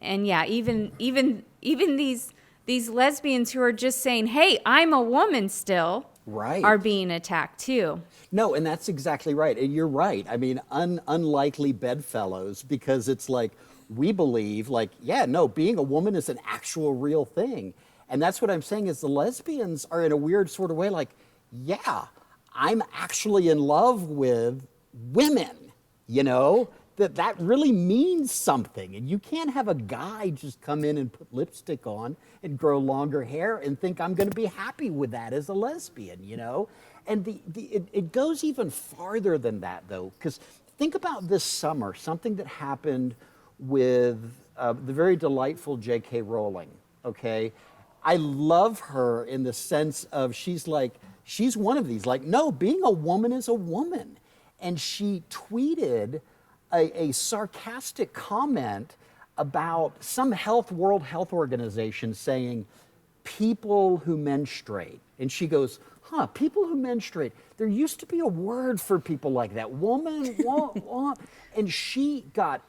yeah, even these lesbians who are just saying, hey, I'm a woman still, right, are being attacked too. No, and that's exactly right. And you're right. I mean, unlikely bedfellows, because it's like, we believe like, yeah, no, being a woman is an actual real thing. And that's what I'm saying is the lesbians are in a weird sort of way like, yeah, I'm actually in love with women, you know? That really means something. And you can't have a guy just come in and put lipstick on and grow longer hair and think I'm going to be happy with that as a lesbian, you know? And it goes even farther than that, though, because think about this summer, something that happened with the very delightful J.K. Rowling, okay? I love her in the sense of she's one of these, like, no, being a woman is a woman. And she tweeted a sarcastic comment about some World Health Organization saying, people who menstruate. And she goes, people who menstruate. There used to be a word for people like that. Woman, and she got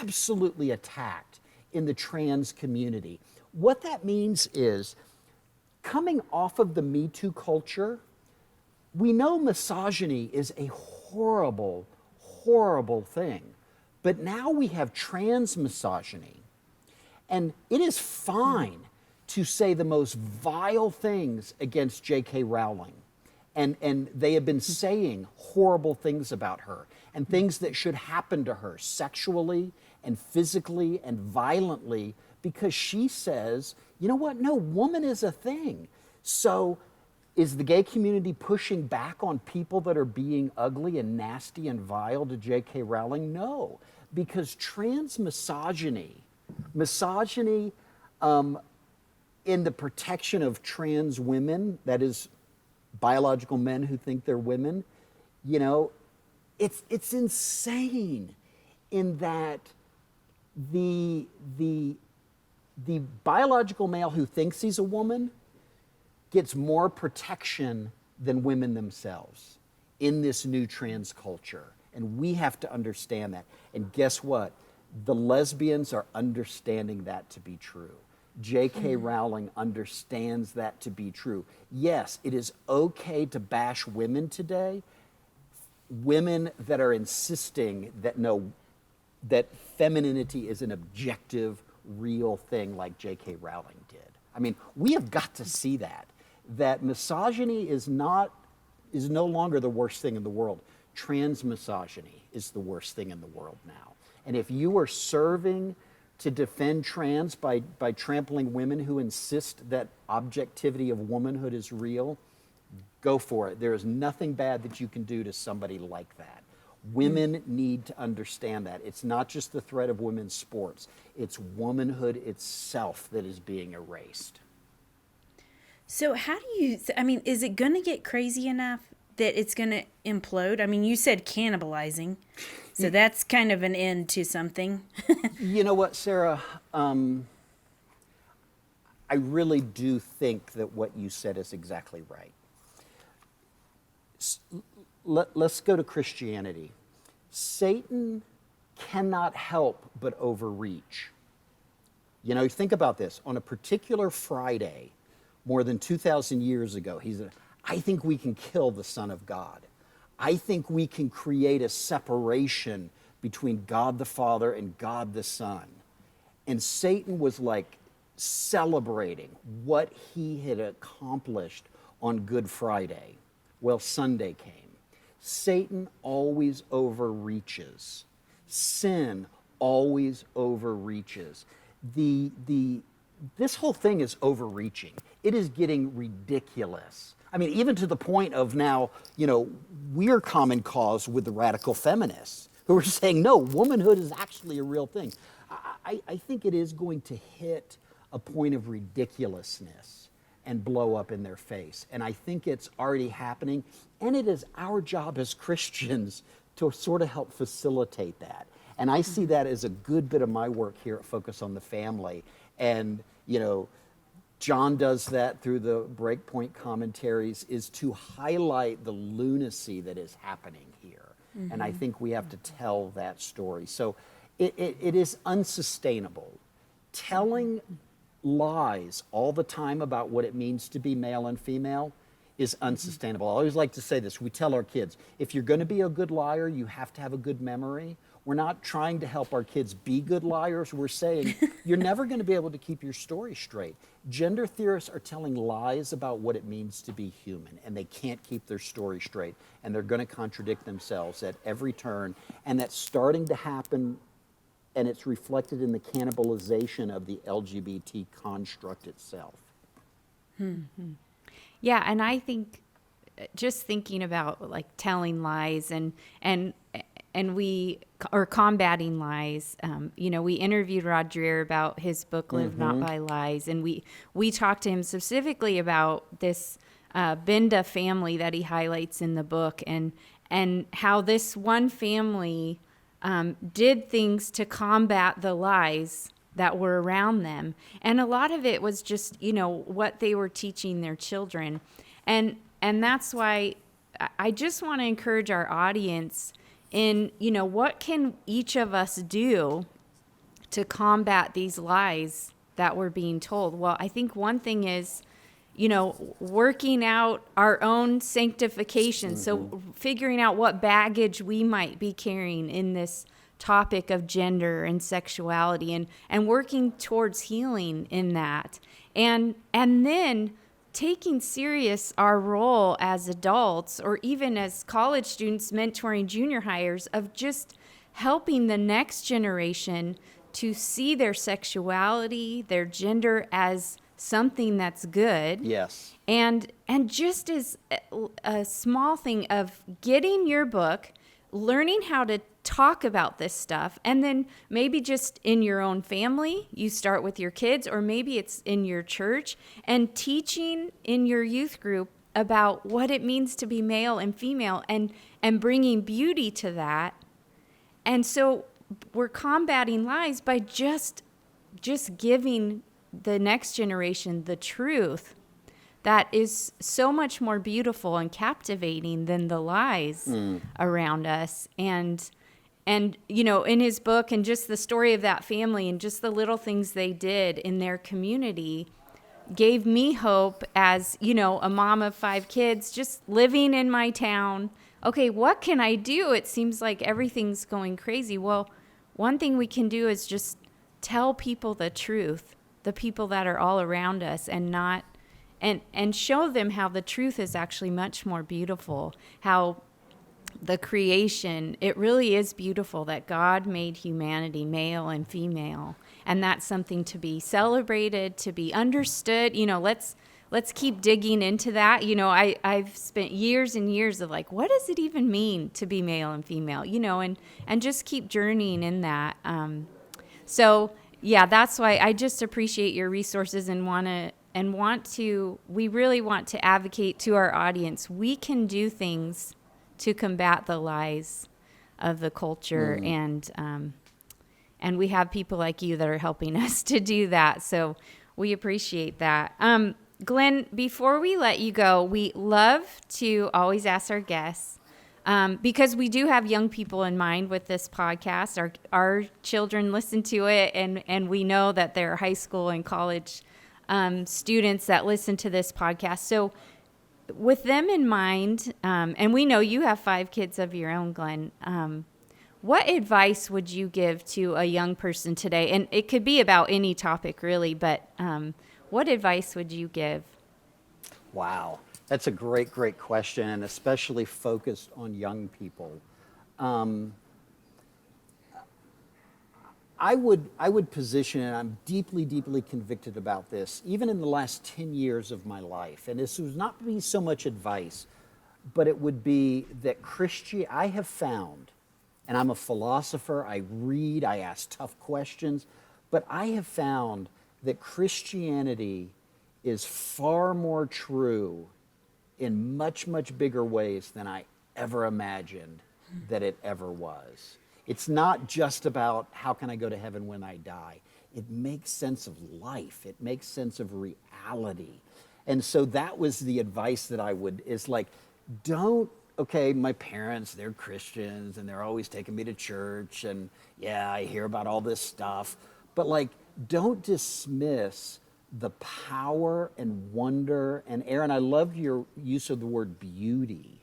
absolutely attacked in the trans community. What that means is, coming off of the Me Too culture, we know misogyny is a horrible, horrible thing. But now we have trans misogyny. And it is fine to say the most vile things against J.K. Rowling. And they have been saying horrible things about her and things that should happen to her sexually and physically and violently, because she says, you know what, no, woman is a thing. So is the gay community pushing back on people that are being ugly and nasty and vile to J.K. Rowling? No, because trans misogyny in the protection of trans women, that is biological men who think they're women, you know, it's insane in that the biological male who thinks he's a woman gets more protection than women themselves in this new trans culture. And we have to understand that. And guess what? The lesbians are understanding that to be true. J.K. Rowling understands that to be true. Yes, it is okay to bash women today. Women that are insisting that no, that femininity is an objective, real thing like J.K. Rowling did. I mean, we have got to see that misogyny is no longer the worst thing in the world. Trans misogyny is the worst thing in the world now. And if you are serving to defend trans by trampling women who insist that objectivity of womanhood is real, go for it. There is nothing bad that you can do to somebody like that. Women need to understand that. It's not just the threat of women's sports. It's womanhood itself that is being erased. So how do you, I mean, is it going to get crazy enough that it's going to implode? I mean, you said cannibalizing, so that's kind of an end to something. You know what, Sarah? I really do think that what you said is exactly right. Let's go to Christianity. Satan cannot help but overreach. You know, think about this. On a particular Friday, more than 2,000 years ago, he said, I think we can kill the Son of God. I think we can create a separation between God the Father and God the Son. And Satan was like celebrating what he had accomplished on Good Friday. Well, Sunday came. Satan always overreaches. Sin always overreaches. This whole thing is overreaching. It is getting ridiculous. I mean, even to the point of now, you know, we're common cause with the radical feminists who are saying, no, womanhood is actually a real thing. I think it is going to hit a point of ridiculousness and blow up in their face. And I think it's already happening. And it is our job as Christians to sort of help facilitate that. And I see that as a good bit of my work here at Focus on the Family. And, you know, John does that through the Breakpoint commentaries, is to highlight the lunacy that is happening here. Mm-hmm. And I think we have to tell that story. So it is unsustainable. Telling lies all the time about what it means to be male and female is unsustainable. I always like to say this. We tell our kids, if you're going to be a good liar, you have to have a good memory, We're not trying to help our kids be good liars. We're saying you're never going to be able to keep your story straight. Gender theorists are telling lies about what it means to be human, and they can't keep their story straight, and they're going to contradict themselves at every turn, and that's starting to happen, and it's reflected in the cannibalization of the LGBT construct itself. Yeah, and I think just thinking about like telling lies and we are combating lies. We interviewed Rod Dreher about his book "Live Not by Lies," and we talked to him specifically about this Binda family that he highlights in the book, and how this one family did things to combat the lies that were around them, and a lot of it was just what they were teaching their children, and that's why I just want to encourage our audience in, what can each of us do to combat these lies that we're being told? Well, I think one thing is, working out our own sanctification. So figuring out what baggage we might be carrying in this topic of gender and sexuality, and working towards healing in that. And then taking serious our role as adults, or even as college students mentoring junior hires, of just helping the next generation to see their sexuality, their gender as something that's good. Yes. And just as a small thing of getting your book, learning how to talk about this stuff, and then maybe just in your own family, you start with your kids, or maybe it's in your church, and teaching in your youth group about what it means to be male and female, and bringing beauty to that. And so we're combating lies by just giving the next generation the truth that is so much more beautiful and captivating than the lies around us. And in his book, and just the story of that family and just the little things they did in their community gave me hope as, a mom of 5 kids, just living in my town. Okay, what can I do? It seems like everything's going crazy. Well, one thing we can do is just tell people the truth, the people that are all around us, and show them how the truth is actually much more beautiful, how the creation, it really is beautiful that God made humanity male and female, and that's something to be celebrated, to be understood. Let's keep digging into that. I've spent years and years of like, what does it even mean to be male and female? And just keep journeying in that. So yeah, that's why I just appreciate your resources and we really want to advocate to our audience. We can do things to combat the lies of the culture, and we have people like you that are helping us to do that. So we appreciate that. Glenn, before we let you go, we love to always ask our guests, because we do have young people in mind with this podcast. Our children listen to it, and we know that there are high school and college students that listen to this podcast. So with them in mind, and we know you have 5 kids of your own, Glenn, what advice would you give to a young person today? And it could be about any topic, really, but what advice would you give? Wow, that's a great question, and especially focused on young people. I would position, and I'm deeply convicted about this, even in the last 10 years of my life. And this would not be so much advice, but it would be that I have found, and I'm a philosopher, I read, I ask tough questions, but I have found that Christianity is far more true in much bigger ways than I ever imagined that it ever was. It's not just about how can I go to heaven when I die. It makes sense of life. It makes sense of reality. And so that was the advice that okay, my parents, they're Christians and they're always taking me to church, and yeah, I hear about all this stuff, but don't dismiss the power and wonder. And Aaron, I loved your use of the word beauty.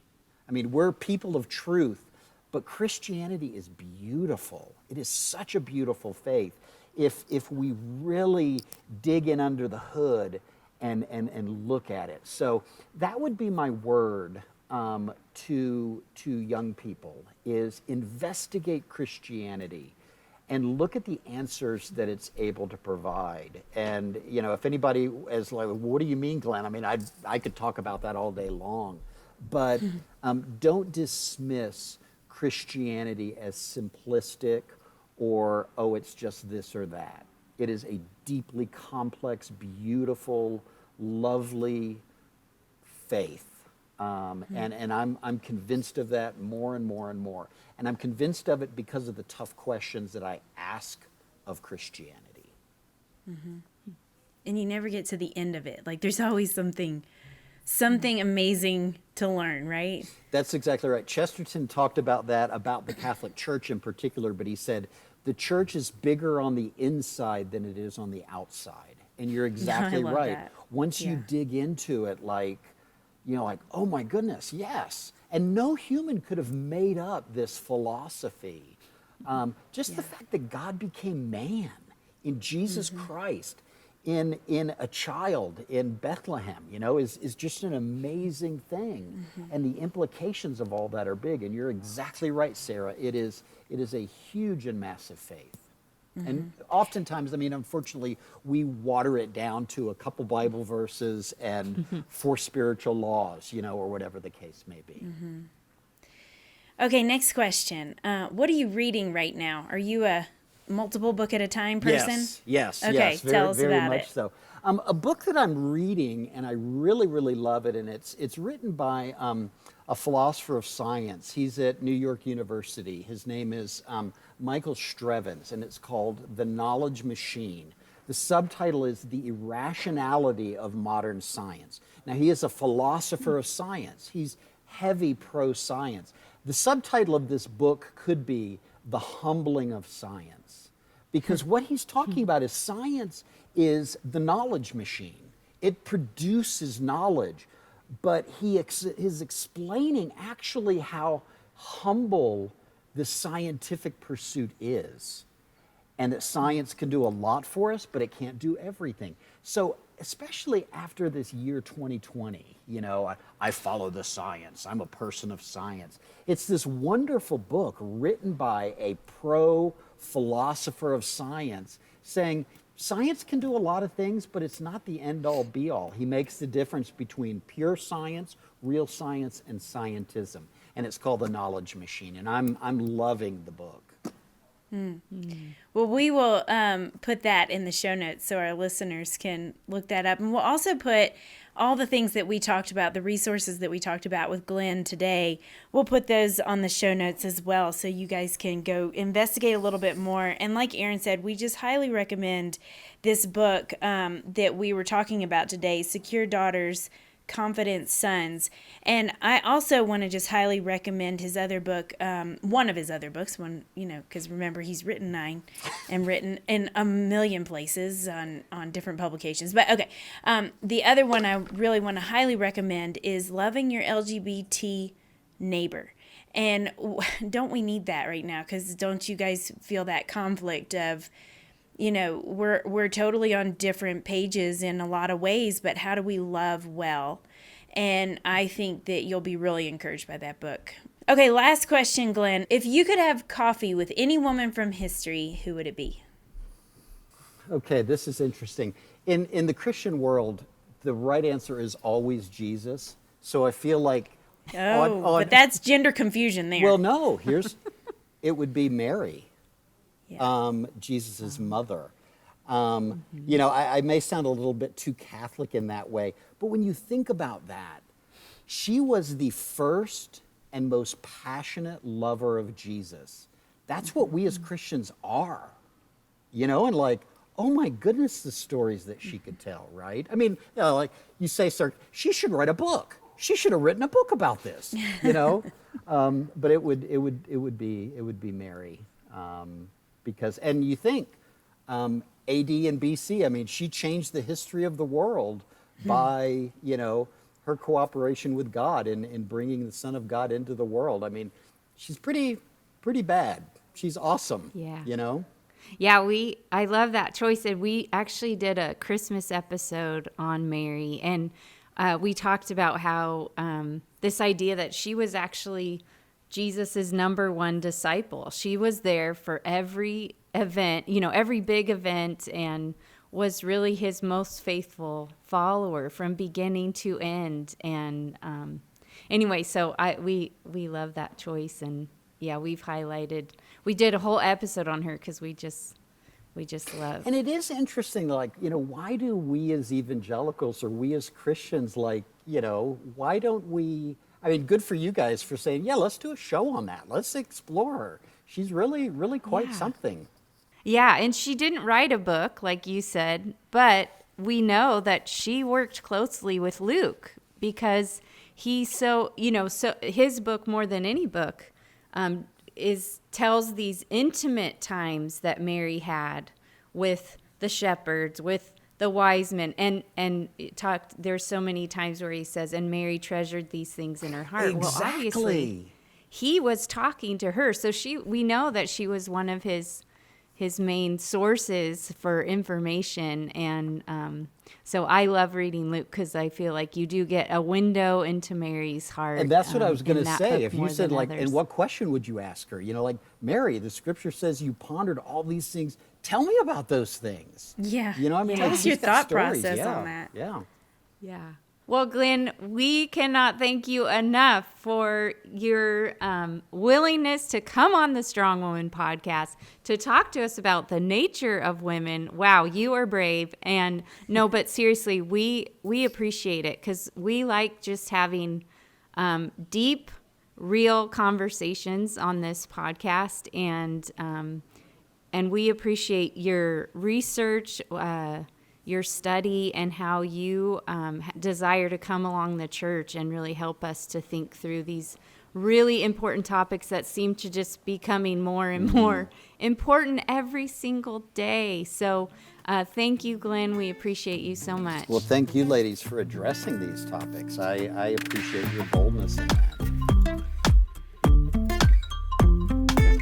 I mean, we're people of truth, But Christianity is beautiful. It is such a beautiful faith. If we really dig in under the hood and look at it. So that would be my word to young people, is investigate Christianity and look at the answers that it's able to provide. And, if anybody is like, what do you mean, Glenn? I mean, I could talk about that all day long. But don't dismiss Christianity as simplistic or, oh, it's just this or that. It is a deeply complex, beautiful, lovely faith. And I'm convinced of that more and more and more. And I'm convinced of it because of the tough questions that I ask of Christianity. Mm-hmm. And you never get to the end of it. Like, there's always something amazing to learn, right? That's exactly right. Chesterton talked about that, about the Catholic Church in particular, but he said, the church is bigger on the inside than it is on the outside. And you're exactly right. That. Once you dig into it, like, oh my goodness, yes. And no human could have made up this philosophy. Just the fact that God became man in Jesus Christ, in a child in Bethlehem, is just an amazing thing. And the implications of all that are big. And you're exactly right, Sarah. It is a huge and massive faith. And oftentimes, unfortunately, we water it down to a couple Bible verses and 4 spiritual laws, or whatever the case may be. Okay, next question. What are you reading right now? Are you a multiple book at a time person? Yes. Okay, tell us very about much it. So. A book that I'm reading, and I really, really love it, and it's written by a philosopher of science. He's at New York University. His name is Michael Strevens, and it's called The Knowledge Machine. The subtitle is The Irrationality of Modern Science. Now, he is a philosopher of science. He's heavy pro-science. The subtitle of this book could be The Humbling of Science, because what he's talking about is science is the knowledge machine. It produces knowledge, but he is explaining actually how humble the scientific pursuit is, and that science can do a lot for us, but it can't do everything. So especially after this year 2020, I follow the science. I'm a person of science. It's this wonderful book written by a pro-philosopher of science saying science can do a lot of things, but it's not the end-all, be-all. He makes the difference between pure science, real science, and scientism. And it's called The Knowledge Machine, and I'm loving the book. Well, we will put that in the show notes so our listeners can look that up. And we'll also put all the things that we talked about, the resources that we talked about with Glenn today, we'll put those on the show notes as well so you guys can go investigate a little bit more. And like Aaron said, we just highly recommend this book that we were talking about today, Secure Daughters, Confident Sons. And I also want to just highly recommend his other book, one of his other books, because remember, he's written 9 and written in a million places on different publications. But okay, the other one I really want to highly recommend is Loving Your LGBT Neighbor. And don't we need that right now? Because don't you guys feel that conflict of, we're totally on different pages in a lot of ways, but how do we love well? And I think that you'll be really encouraged by that book. Okay, last question, Glenn. If you could have coffee with any woman from history, who would it be? Okay, this is interesting. In the Christian world, the right answer is always Jesus. So I feel like... but that's gender confusion there. Well, no, it would be Mary. Jesus' mother. I may sound a little bit too Catholic in that way, but when you think about that, she was the first and most passionate lover of Jesus. That's what we as Christians are, and like, oh my goodness, the stories that she could tell, right? I mean, like you say, sir, she should write a book. She should have written a book about this, but it would be Mary. Because, and you think, AD and BC, I mean, she changed the history of the world by, her cooperation with God in bringing the Son of God into the world. I mean, she's pretty bad. She's awesome. Yeah. You know? Yeah, I love that choice. And we actually did a Christmas episode on Mary, and we talked about how this idea that she was actually Jesus's number one disciple. She was there for every event, every big event, and was really his most faithful follower from beginning to end. And anyway, so we love that choice, and yeah, we did a whole episode on her because we just love. And it is interesting, like, why do we as evangelicals or we as Christians, like, why don't we, I mean, good for you guys for saying, yeah, let's do a show on that. Let's explore her. She's really, really quite something. Yeah, and she didn't write a book, like you said, but we know that she worked closely with Luke because so his book, more than any book, tells these intimate times that Mary had with the shepherds, with the wise men, and there's so many times where he says, and Mary treasured these things in her heart. Exactly. Well, obviously, he was talking to her, so we know that she was one of his main sources for information. And so I love reading Luke because I feel like you do get a window into Mary's heart. And that's what I was going to say. If you said, like, others. and what question would you ask her? Like, Mary, the scripture says you pondered all these things. Tell me about those things. Yeah. I mean, Tell like, us your she's got thought stories. process on that. Yeah. Yeah. Well, Glenn, we cannot thank you enough for your willingness to come on the Strong Woman podcast to talk to us about the nature of women. Wow, you are brave. And no, but seriously, we appreciate it because we like just having deep, real conversations on this podcast, and we appreciate your research, your study, and how you desire to come along the church and really help us to think through these really important topics that seem to just be becoming more and more important every single day. So thank you, Glenn. We appreciate you so much. Well, thank you, ladies, for addressing these topics. I appreciate your boldness in that.